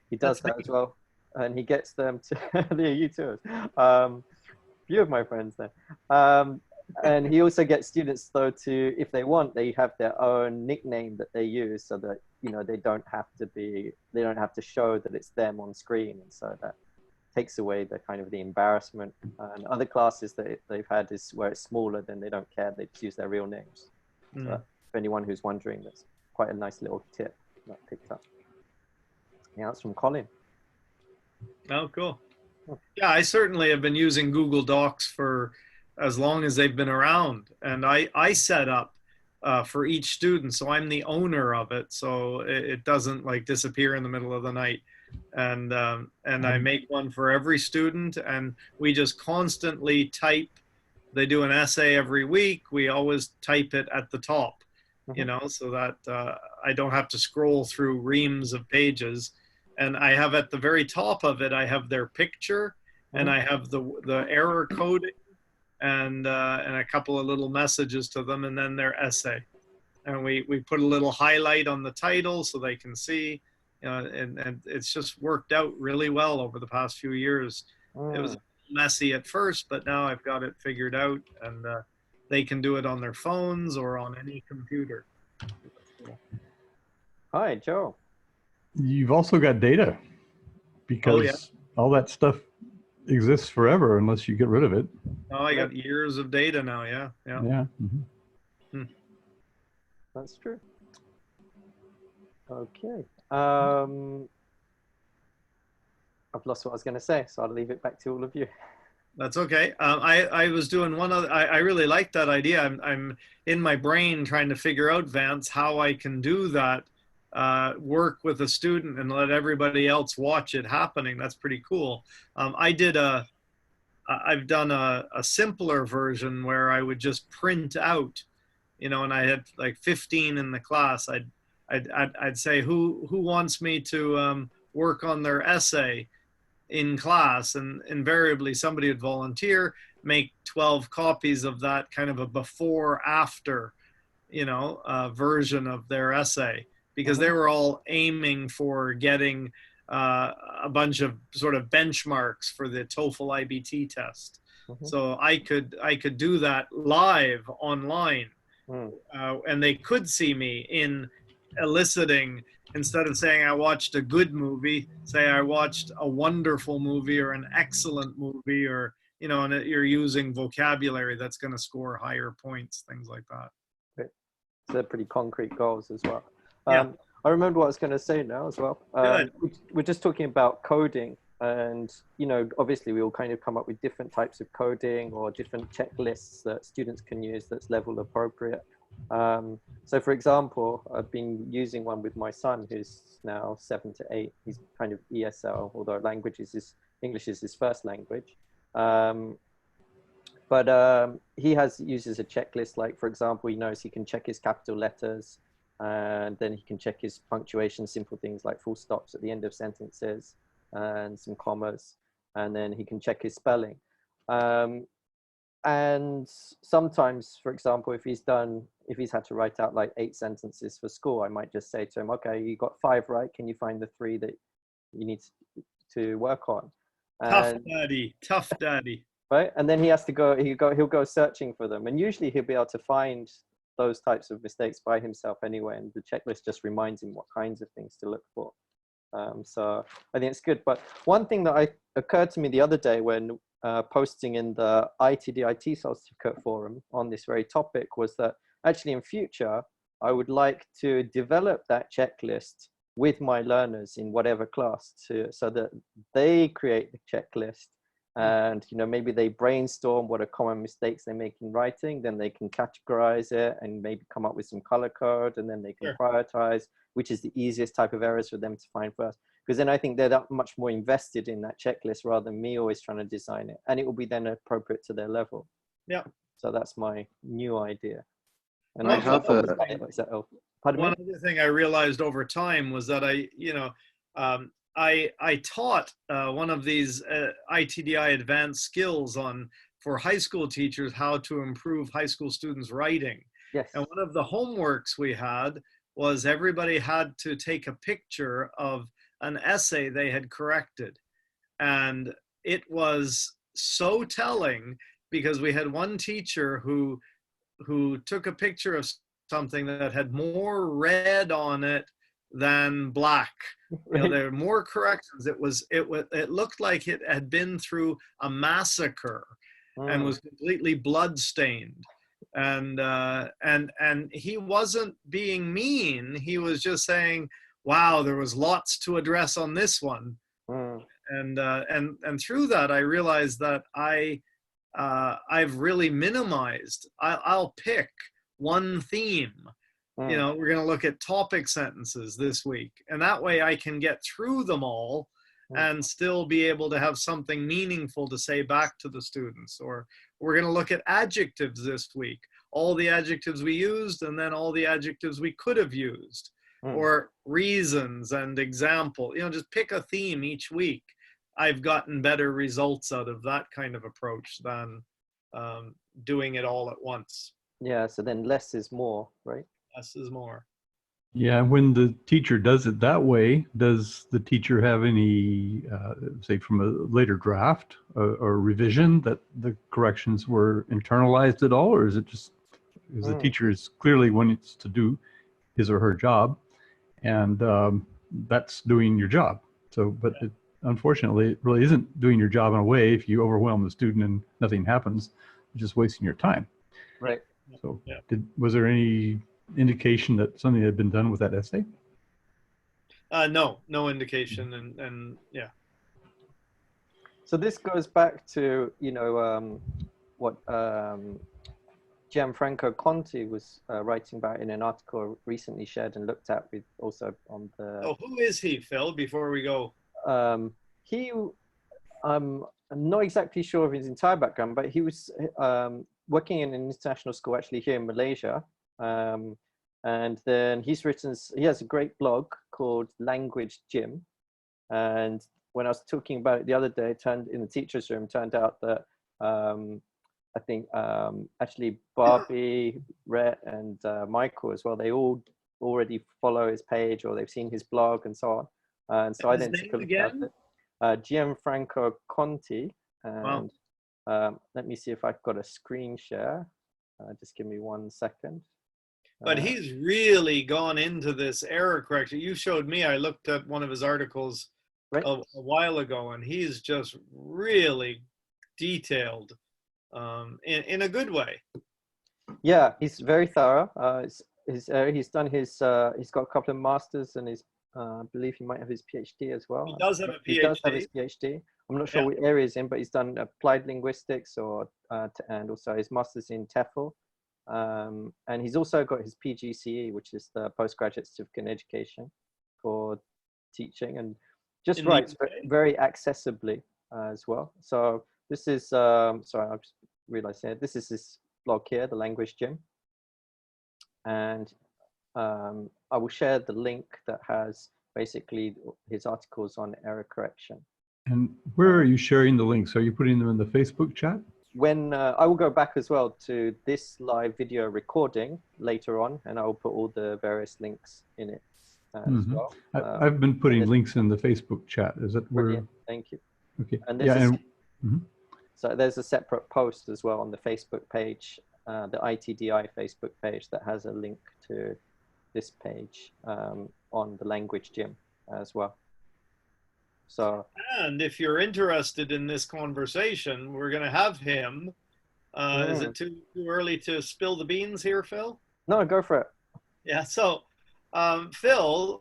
he does that as well, and he gets them to yeah, you too, few of my friends there, and he also gets students though to, if they want, they have their own nickname that they use, so that they don't have to show that it's them on screen, and so that takes away the kind of the embarrassment. And other classes that they've had is where it's smaller, then they don't care, they just use their real names. So for anyone who's wondering, that's quite a nice little tip that I picked up. Yeah, that's from Colin. Oh, cool. Yeah, I certainly have been using Google Docs for as long as they've been around, and I set up for each student, so I'm the owner of it, so it doesn't like disappear in the middle of the night. And I make one for every student, and we just constantly type. They do an essay every week. We always type it at the top, so that I don't have to scroll through reams of pages. And I have at the very top of it, I have their picture, and I have the error coding, and a couple of little messages to them, and then their essay. And we put a little highlight on the title so they can see. And it's just worked out really well over the past few years. It was messy at first, but now I've got it figured out, and they can do it on their phones or on any computer. Hi, Joe. You've also got data, because all that stuff exists forever unless you get rid of it. Oh, I got years of data now. Yeah. That's true. Okay. I've lost what I was going to say, so I'll leave it back to all of you. That's okay. I was doing one other. I really like that idea. I'm in my brain trying to figure out, Vance, how I can do that. Work with a student and let everybody else watch it happening. That's pretty cool. I've done a simpler version where I would just print out, and I had like 15 in the class. I'd say who wants me to work on their essay in class, and invariably somebody would volunteer, make 12 copies of that, kind of a before after version of their essay. because they were all aiming for getting a bunch of sort of benchmarks for the TOEFL IBT test. So I could do that live online, and they could see me in eliciting, instead of saying I watched a good movie, say I watched a wonderful movie or an excellent movie, or and you're using vocabulary that's going to score higher points, things like that. So they're pretty concrete goals as well. Yeah. I remember what I was going to say now as well. We're just talking about coding, and obviously we all kind of come up with different types of coding or different checklists that students can use that's level appropriate. So for example, I've been using one with my son who's now 7 to 8. He's kind of ESL, although English is his first language. But he uses a checklist. Like, for example, he knows he can check his capital letters, and then he can check his punctuation, simple things like full stops at the end of sentences and some commas, and then he can check his spelling. And sometimes, for example, if he's had to write out like 8 sentences for school, I might just say to him, okay, you got 5 right. Can you find the 3 that you need to work on? Tough daddy. Right. And then he has to he'll go searching for them. And usually he'll be able to find those types of mistakes by himself anyway. And the checklist just reminds him what kinds of things to look for. So I think it's good. But one thing that occurred to me the other day when posting in the ITD-IT certificate forum on this very topic was that actually in future, I would like to develop that checklist with my learners in whatever class so that they create the checklist, and maybe they brainstorm what are common mistakes they make in writing, then they can categorize it and maybe come up with some color code, and then they can prioritize which is the easiest type of errors for them to find first. Because then I think they're that much more invested in that checklist rather than me always trying to design it, and it will be then appropriate to their level. Yeah. So that's my new idea. And I have one other thing I realized over time was that I taught one of these ITDI advanced skills for high school teachers how to improve high school students' writing. Yes. And one of the homeworks we had was everybody had to take a picture of an essay they had corrected. And it was so telling because we had one teacher who took a picture of something that had more red on it than black. There were more corrections. It looked like it had been through a massacre and was completely bloodstained. And he wasn't being mean. He was just saying, wow, there was lots to address on this one. And through that, I realized that I've really minimized. I'll pick one theme. We're going to look at topic sentences this week, and that way I can get through them all and still be able to have something meaningful to say back to the students. Or we're going to look at adjectives this week, all the adjectives we used and then all the adjectives we could have used, or reasons and example. Just pick a theme each week. I've gotten better results out of that kind of approach than doing it all at once. Yeah, so then less is more, right? Less is more. Yeah, when the teacher does it that way, does the teacher have any, say from a later draft or revision, that the corrections were internalized at all? Or is it just, because the teacher is clearly wants to do his or her job, and that's doing your job. So, but unfortunately, it really isn't doing your job in a way. If you overwhelm the student and nothing happens, you're just wasting your time. Right. So was there any indication that something had been done with that essay? No indication. And yeah. So this goes back to, what Gianfranco Conti was writing about in an article recently shared and looked at with also on the... Oh, who is he, Phil, before we go? I'm not exactly sure of his entire background, but he was working in an international school actually here in Malaysia. And then he has a great blog called Language Gym. And when I was talking about it the other day, in the teacher's room, turned out that I think actually Barbie, Rhett, and Michael as well, they all already follow his page or they've seen his blog and so on. And so I then took a look at it. Gianfranco Conti. And let me see if I've got a screen share. Just give me 1 second. But he's really gone into this error correction. You showed me, I looked at one of his articles a while ago, and he's just really detailed in a good way. Yeah, he's very thorough. He's done he's got a couple of masters, and I believe he might have his PhD as well. He does have a PhD. He does have his PhD. I'm not sure what area he's in, but he's done applied linguistics and also his master's in TEFL. And he's also got his PGCE, which is the postgraduate certificate in education for teaching, and just writes very accessibly as well. So this is, sorry, I just realized here, this is his blog here, The Language Gym. And I will share the link that has basically his articles on error correction. And where are you sharing the links? Are you putting them in the Facebook chat? When I will go back as well to this live video recording later on, and I will put all the various links in it as well. I've been putting links in the Facebook chat. Is that where? Thank you. Okay. And this so there's a separate post as well on the Facebook page, the ITDI Facebook page, that has a link to this page on the Language Gym as well. So, and if you're interested in this conversation, we're going to have him. Is it too early to spill the beans here, Phil? No, go for it. Yeah, so Phil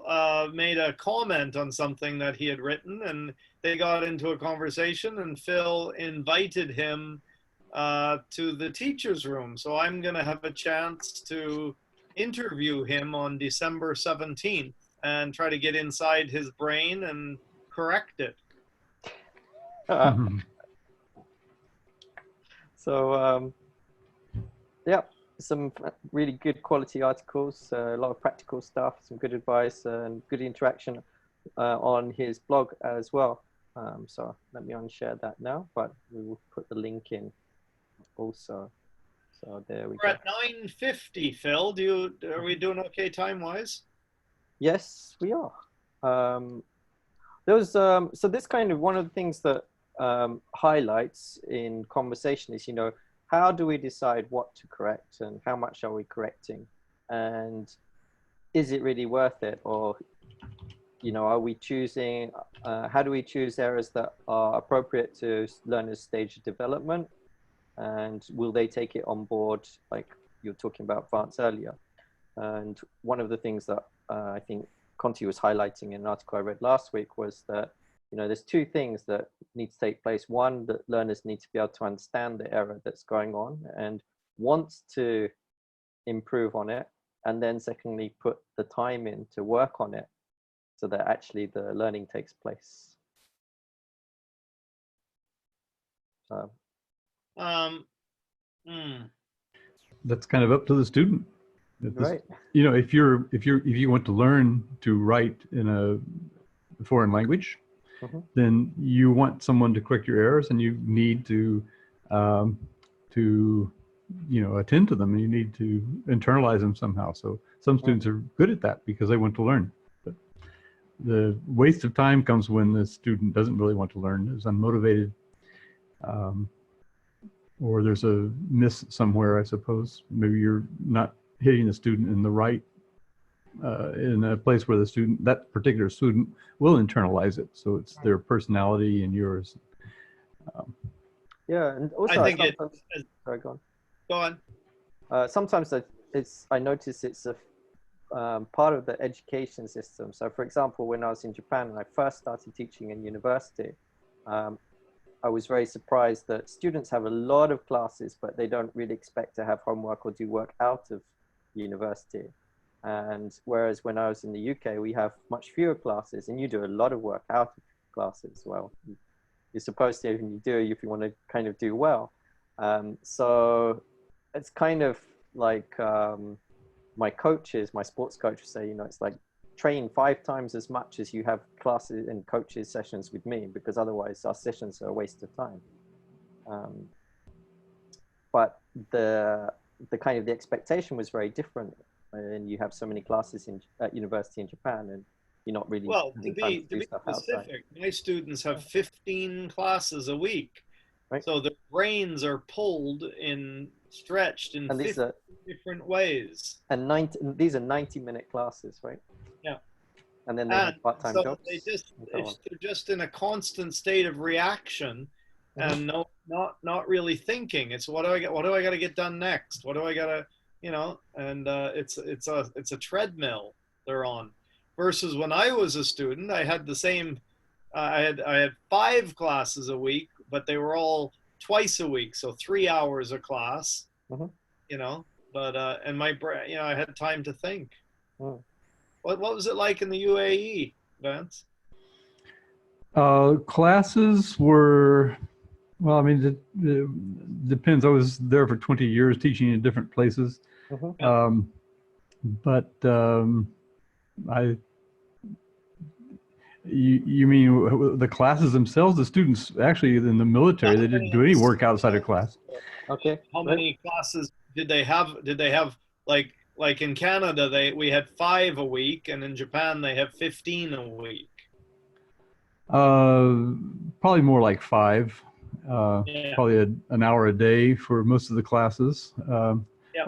made a comment on something that he had written, and they got into a conversation, and Phil invited him to the teacher's room. So I'm going to have a chance to interview him on December 17th and try to get inside his brain and correct it. So yeah, some really good quality articles, a lot of practical stuff, some good advice and good interaction on his blog as well. So let me unshare that now, but we will put the link in also. So there we go. We're at 9:50, Phil. Are we doing okay time-wise? Yes, we are. There was so this kind of one of the things that highlights in conversation is, you know, how do we decide what to correct and how much are we correcting, and is it really worth it, or, you know, are we choosing? How do we choose errors that are appropriate to learners' stage of development, and will they take it on board, like you were talking about Vance earlier? And one of the things that I think Conti was highlighting in an article I read last week was that, you know, there's two things that need to take place. One, that learners need to be able to understand the error that's going on and wants to improve on it. And then secondly, put the time in to work on it so that actually the learning takes place. That's kind of up to the student. Right. You know, if you want to learn to write in a foreign language, then you want someone to correct your errors, and you need to you know, attend to them, and you need to internalize them somehow. So some students are good at that because they want to learn. But the waste of time comes when the student doesn't really want to learn, is unmotivated, or there's a miss somewhere, I suppose. Maybe you're not hitting the student in the right, in a place where that particular student will internalize it. So it's their personality and yours. Yeah, and also I think sorry, go on. Go on. Sometimes I notice it's a part of the education system. So for example, when I was in Japan and I first started teaching in university, I was very surprised that students have a lot of classes, but they don't really expect to have homework or do work out of university. And whereas when I was in the UK, we have much fewer classes, and you do a lot of work out of classes. Well, you're supposed to, and you do if you want to kind of do well. So it's kind of like my sports coaches say, you know, it's like train 5 times as much as you have classes and coaches sessions with me, because otherwise our sessions are a waste of time. But the kind of the expectation was very different and you have so many classes at university in Japan, and you're not really Well, to having time be to do stuff outside. specific, my students have 15 classes a week. Right. So their brains are stretched in And 50 different ways. And these are 90-minute classes, right? Yeah. And then they have part-time jobs. They're just in a constant state of reaction, and not really thinking. It's what do I got to get done next? What do I got to, and it's a treadmill they're on. Versus when I was a student, I had the same. I had 5 classes a week, but they were all twice a week, so 3 hours a class. But and my brain, I had time to think. What was it like in the UAE, Vance? Classes were, well, I mean, it depends. I was there for 20 years teaching in different places. But you mean the classes themselves? The students actually in the military, they didn't do any work outside of class. Okay. How many classes did they have? Did they have like in Canada, we had 5 a week, and in Japan they have 15 a week. Probably more like 5. Probably an hour a day for most of the classes.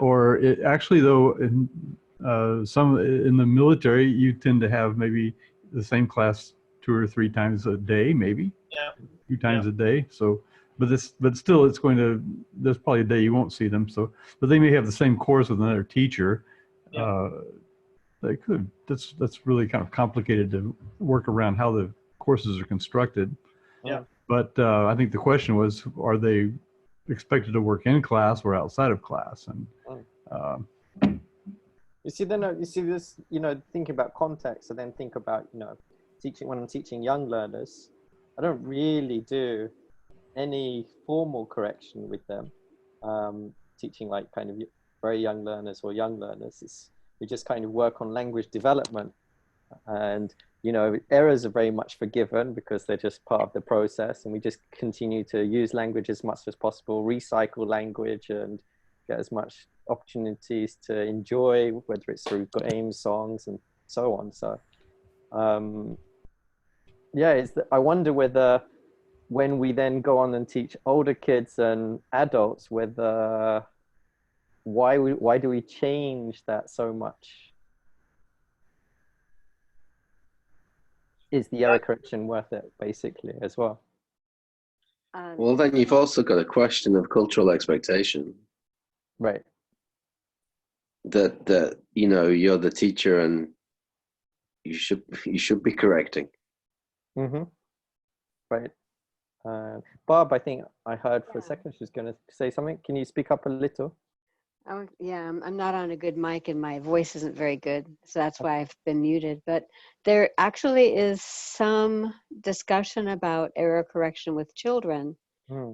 Or actually, though, in some in the military, you tend to have maybe the same class 2 or 3 times a day, maybe 2 times a day. So, but still, it's going to. There's probably a day you won't see them. So, but they may have the same course with another teacher. They could. That's really kind of complicated to work around how the courses are constructed. But I think the question was, are they expected to work in class or outside of class? And you see this, thinking about context, and then think about, teaching. When I'm teaching young learners, I don't really do any formal correction with them. Teaching like kind of very young learners or young learners, we just kind of work on language development, and errors are very much forgiven because they're just part of the process, and we just continue to use language as much as possible, recycle language, and get as much opportunities to enjoy, whether it's through games, songs, and so on. So I wonder whether when we then go on and teach older kids and adults, whether why do we change that so much? Is the error correction worth it, basically, as well? Well, then you've also got a question of cultural expectation. Right. That you're the teacher and you should be correcting. Right. Barb, I think I heard for a second she was going to say something. Can you speak up a little? Oh, yeah, I'm not on a good mic and my voice isn't very good, so that's why I've been muted. But there actually is some discussion about error correction with children,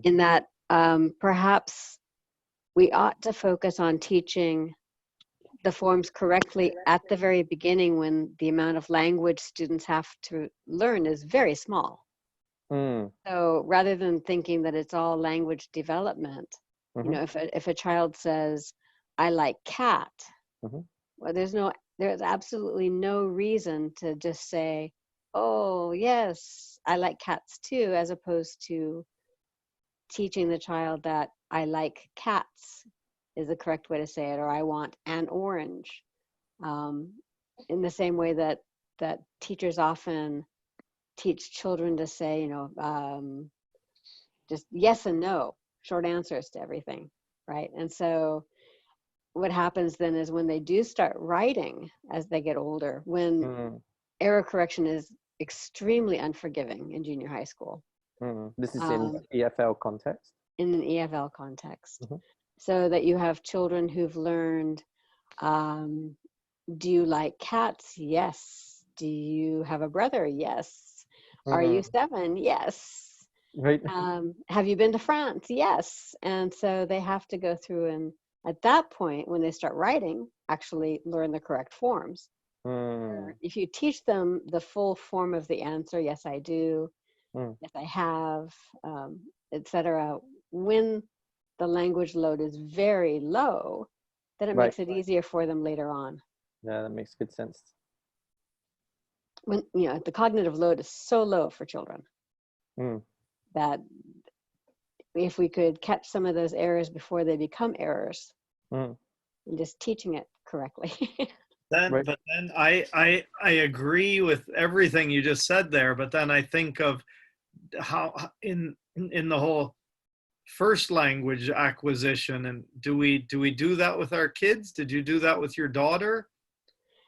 in that perhaps we ought to focus on teaching the forms correctly at the very beginning, when the amount of language students have to learn is very small. So rather than thinking that it's all language development, if a child says, I like cat, well, there's absolutely no reason to just say, oh yes, I like cats too, as opposed to teaching the child that I like cats is the correct way to say it, or I want an orange. In the same way that teachers often teach children to say, just yes and no, short answers to everything, right? And so what happens then is when they do start writing as they get older, when error correction is extremely unforgiving in junior high school. This is in EFL context? In an EFL context. So that you have children who've learned, do you like cats? Yes. Do you have a brother? Yes. Are you 7? Yes. Right. Have you been to France? Yes. And so they have to go through, and at that point, when they start writing, actually learn the correct forms. If you teach them the full form of the answer, yes, I do, yes, I have, etc., when the language load is very low, then it makes it easier for them later on. Yeah, that makes good sense. When, you know, the cognitive load is so low for children that if we could catch some of those errors before they become errors, and just teaching it correctly. But then I agree with everything you just said there, but then I think of how in the whole first language acquisition, and do we do that with our kids? Did you do that with your daughter?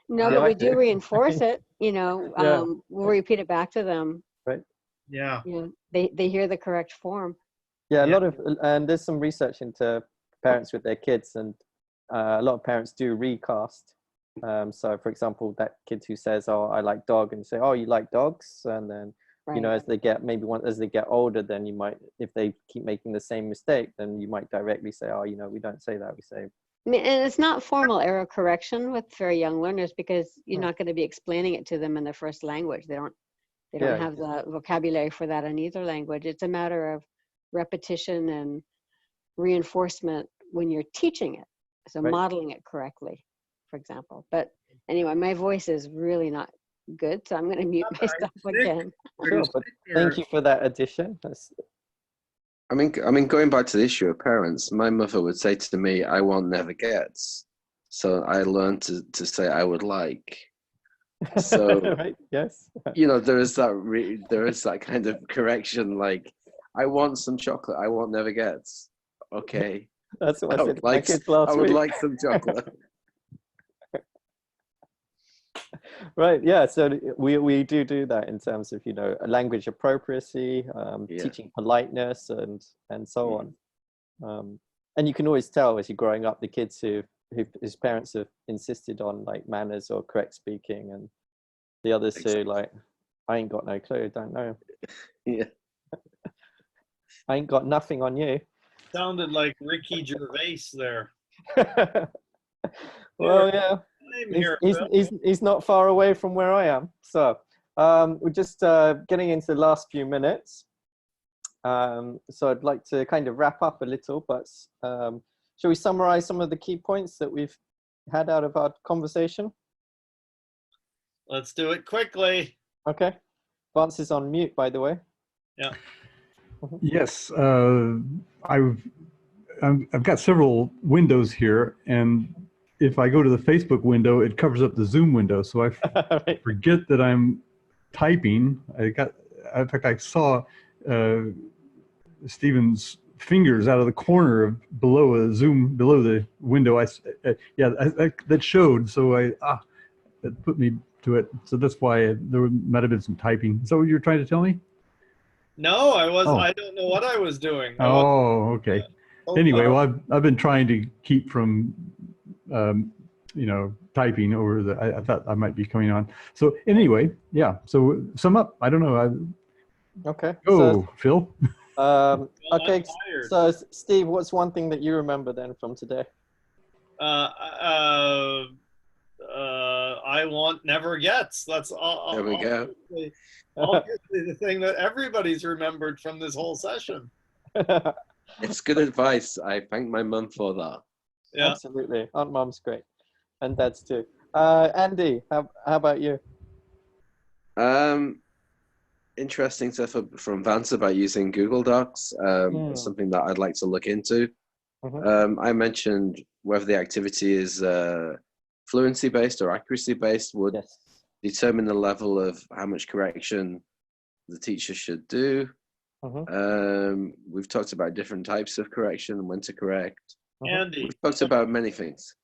No, but we do reinforce it, you know, we'll repeat it back to them. Right. Yeah. You know, they hear the correct form. Yeah, a lot of, and there's some research into parents with their kids, and a lot of parents do recast. So for example, that kid who says, "Oh, I like dog," and say, "Oh, you like dogs," and then you know, as they get as they get older, then you might, if they keep making the same mistake, then you might directly say, "Oh, you know, we don't say that. We say." I mean, and it's not formal error correction with very young learners, because you're not going to be explaining it to them in their first language. They don't have the vocabulary for that in either language. It's a matter of repetition and reinforcement when you're teaching it. So modeling it correctly, for example. But anyway, my voice is really not good, so I'm going to mute myself again. Sure, but thank you for that addition. I mean, going back to the issue of parents, my mother would say to me, "I want never gets," so I learned to say "I would like." So yes, you know, there is that kind of correction, like, "I want some chocolate. I want never gets." Okay, that's what I said to my kids last week. I would like some chocolate. Right, yeah, so we do that in terms of, you know, language appropriacy, teaching politeness and so on. And you can always tell as you're growing up, the kids whose parents have insisted on like manners or correct speaking, and the others who like, "I ain't got no clue, don't know." Yeah. "I ain't got nothing on you." Sounded like Ricky Gervais there. Well, yeah. He's not far away from where I am. So we're just getting into the last few minutes. So I'd like to kind of wrap up a little, but shall we summarize some of the key points that we've had out of our conversation? Let's do it quickly. Okay. Vance is on mute, by the way. Yeah. Yes. I've got several windows here, and if I go to the Facebook window, it covers up the Zoom window. So I forget that I'm typing. In fact, I saw Stephen's fingers out of the corner below the window. That showed. So that put me to it. So that's why there might have been some typing. Is that what you're trying to tell me? No, I was. I don't know what I was doing. Oh, okay. Anyway, well, I've been trying to keep from, typing over I thought I might be coming on. So anyway, yeah. So sum up. I don't know. Okay. Go, Phil. Okay. So Steve, what's one thing that you remember then from today? I want never gets. That's all. There we go. Obviously, the thing that everybody's remembered from this whole session. It's good advice. I thank my mum for that. Yeah. Absolutely. Aunt Mom's great. And Dad's too. Andy, how about you? Interesting stuff from Vance about using Google Docs. Something that I'd like to look into. I mentioned whether the activity is fluency based or accuracy based would determine the level of how much correction the teacher should do. We've talked about different types of correction and when to correct. Andy, we've talked about many things.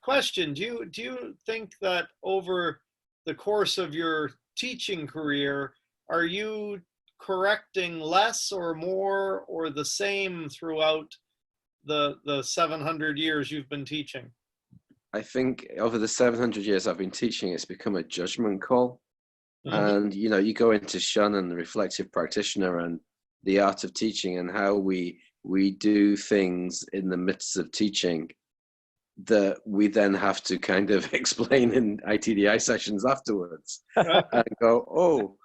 Question. Do you think that over the course of your teaching career, are you correcting less or more or the same throughout the 700 years you've been teaching? I think over the 700 years I've been teaching, it's become a judgment call. And, you know, you go into Shun and the reflective practitioner and the art of teaching and how we do things in the midst of teaching that we then have to kind of explain in ITDI sessions afterwards and go,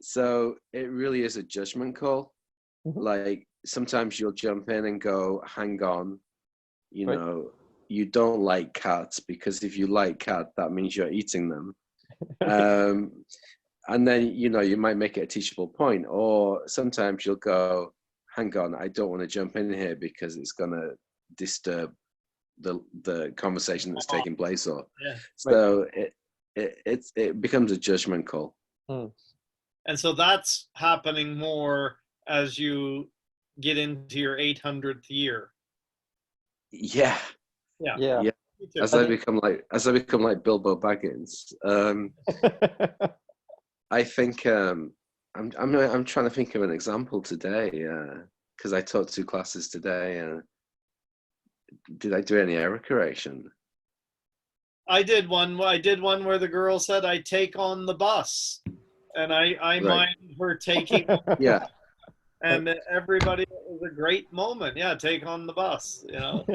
so it really is a judgment call. Like sometimes you'll jump in and go, hang on, you Right. know, you don't like cats, because if you like cat, that means you're eating them. And then, you know, you might make it a teachable point, or sometimes you'll go, hang on, I don't want to jump in here because it's going to disturb the conversation that's taking place. Or so it becomes a judgment call. And so that's happening more as you get into your 800th year. Yeah. As I become like Bilbo Baggins. I think I'm trying to think of an example today, because I taught 2 classes today. Did I do any error correction? I did one where the girl said, "I take on the bus," and I mind her taking. Yeah. And everybody, it was a great moment. Yeah, take on the bus. You know.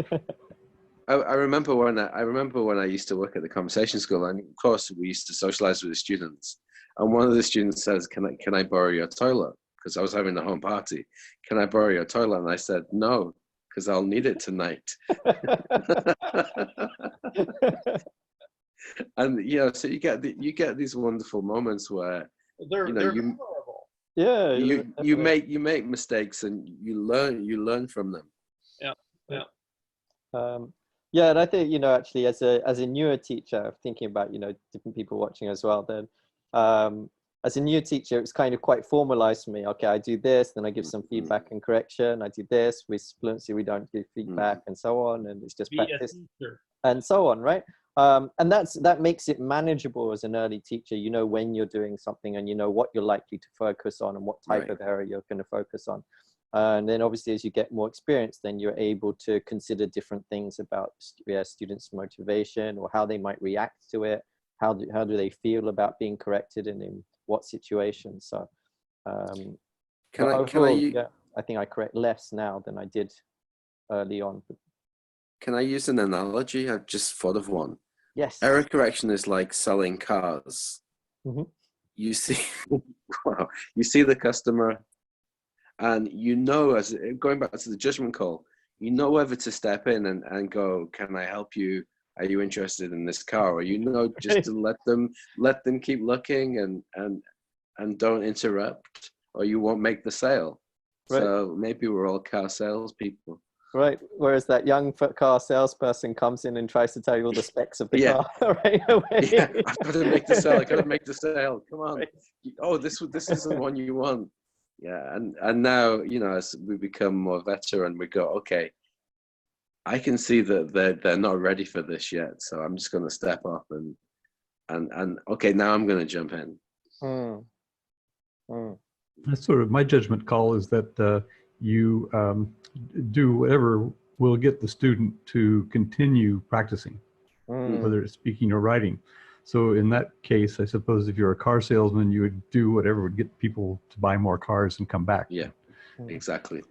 I remember when I used to work at the conversation school, and of course we used to socialize with the students. And one of the students says, "Can I borrow your toilet?" Because I was having a home party. "Can I borrow your toilet?" And I said, "No, because I'll need it tonight." And you know, so you get these wonderful moments where they're memorable. Yeah, you make mistakes and you learn from them. Yeah, and I think, you know, actually as a newer teacher, thinking about, you know, different people watching as well, then as a new teacher, it's kind of quite formalized for me. Okay, I do this, then I give some feedback and correction. I do this. With fluency, we don't give feedback and so on, and it's just practice and so on, right? And that makes it manageable as an early teacher. You know when you're doing something, and you know what you're likely to focus on and what type of area you're going to focus on. And then obviously as you get more experience, then you're able to consider different things about students' motivation or how they might react to it. How do they feel about being corrected and in what situations? So I think I correct less now than I did early on. Can I use an analogy? I've just thought of one. Yes. Error correction is like selling cars. You see, you see the customer, and you know, as going back to the judgment call, you know whether to step in and go, "Can I help you? Are you interested in this car?" Or, you know, just to let them keep looking and don't interrupt, or you won't make the sale. Right. So maybe we're all car salespeople. Right. Whereas that young car salesperson comes in and tries to tell you all the specs of the car right away. Yeah, I've got to make the sale. I've got to make the sale. Come on. Right. Oh, this isn't the one you want. Yeah, and now, you know, as we become more veteran, we go, okay, I can see that they're not ready for this yet, so I'm just going to step up and okay, now I'm going to jump in. That's sort of my judgment call, is that you do whatever will get the student to continue practicing, whether it's speaking or writing. So in that case, I suppose if you're a car salesman, you would do whatever would get people to buy more cars and come back. Yeah, exactly.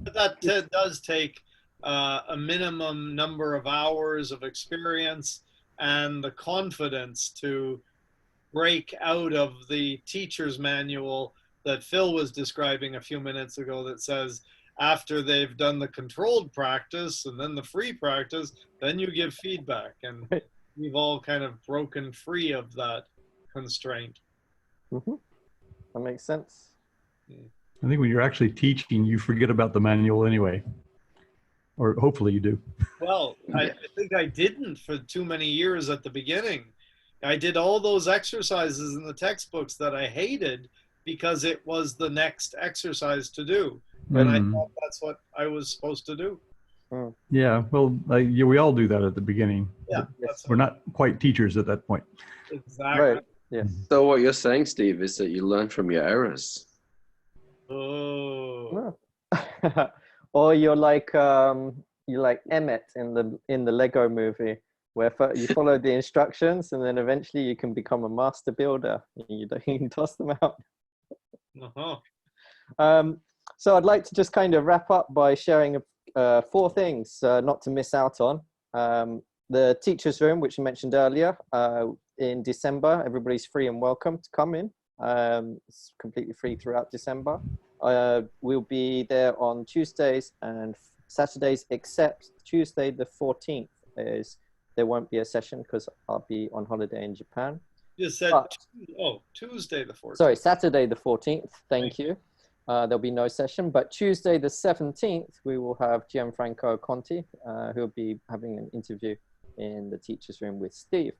That does take a minimum number of hours of experience and the confidence to break out of the teacher's manual that Phil was describing a few minutes ago, that says after they've done the controlled practice and then the free practice, then you give feedback. And we've all kind of broken free of that constraint. That makes sense. I think when you're actually teaching, you forget about the manual anyway, or hopefully you do. Well, I think I didn't for too many years at the beginning. I did all those exercises in the textbooks that I hated because it was the next exercise to do. And I thought that's what I was supposed to do. Yeah, well, we all do that at the beginning. Yeah, we're not quite teachers at that point. Exactly. Right. Yeah. So what you're saying, Steve, is that you learn from your errors. Oh. Or you're like Emmett in the Lego movie, where you follow the instructions and then eventually you can become a master builder. You can toss them out. So I'd like to just kind of wrap up by sharing 4 things not to miss out on. The teacher's room, which you mentioned earlier, in December, everybody's free and welcome to come in. It's completely free throughout December. We'll be there on Tuesdays and Saturdays, except Tuesday the 14th there won't be a session because I'll be on holiday in Japan. You said, Tuesday the 14th. Sorry, Saturday the 14th. Thank you. There'll be no session, but Tuesday the 17th, we will have Gianfranco Conti, who will be having an interview in the teacher's room with Steve.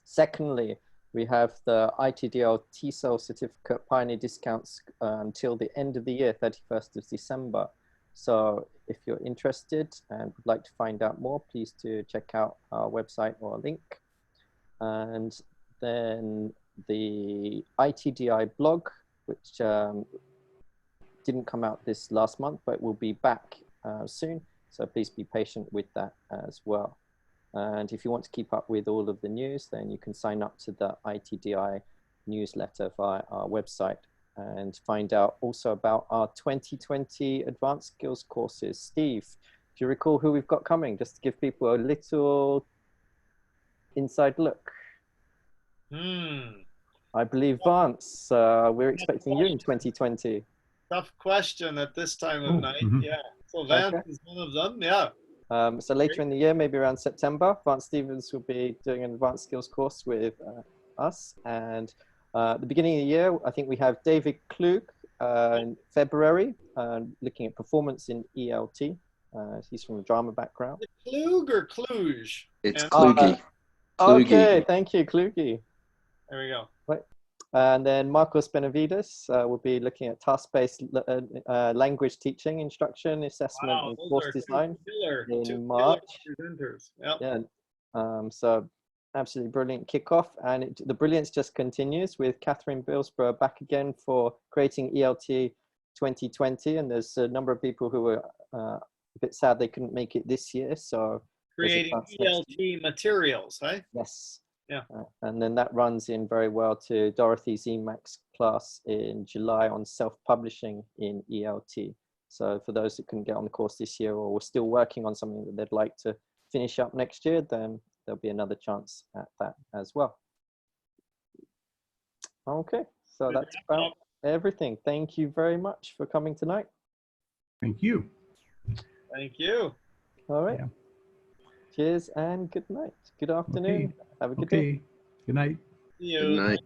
Secondly, we have the ITDL T-cell certificate pioneer discounts until the end of the year, 31st of December. So if you're interested and would like to find out more, please do check out our website or link. And then the ITDI blog, which didn't come out this last month, but will be back soon. So please be patient with that as well. And if you want to keep up with all of the news, then you can sign up to the ITDI newsletter via our website and find out also about our 2020 advanced skills courses. Steve, do you recall who we've got coming? Just to give people a little inside look. I believe Vance, we're expecting you in 2020. Tough question at this time of night. Yeah. So Vance is one of them. Yeah. So later in the year, maybe around September, Vance Stevens will be doing an advanced skills course with us. And at the beginning of the year, I think we have David Klug in February, looking at performance in ELT. He's from a drama background. Klug or Kluge? It's Kluge. Okay, thank you, Kluge. There we go. Right. And then Marcos Benavides will be looking at task-based language teaching, instruction, assessment, and course design in March. Yeah. So absolutely brilliant kickoff. And the brilliance just continues with Catherine Billsborough back again for creating ELT 2020. And there's a number of people who were a bit sad they couldn't make it this year. So creating ELT materials, right? Yes. Yeah. And then that runs in very well to Dorothy Zemack's class in July on self-publishing in ELT. So for those that couldn't get on the course this year or were still working on something that they'd like to finish up next year, then there'll be another chance at that as well. Okay, so that's about everything. Thank you very much for coming tonight. Thank you. Thank you. All right. Yeah. Cheers and good night. Good afternoon. Okay. Have a good day. Good night. See you. Good night.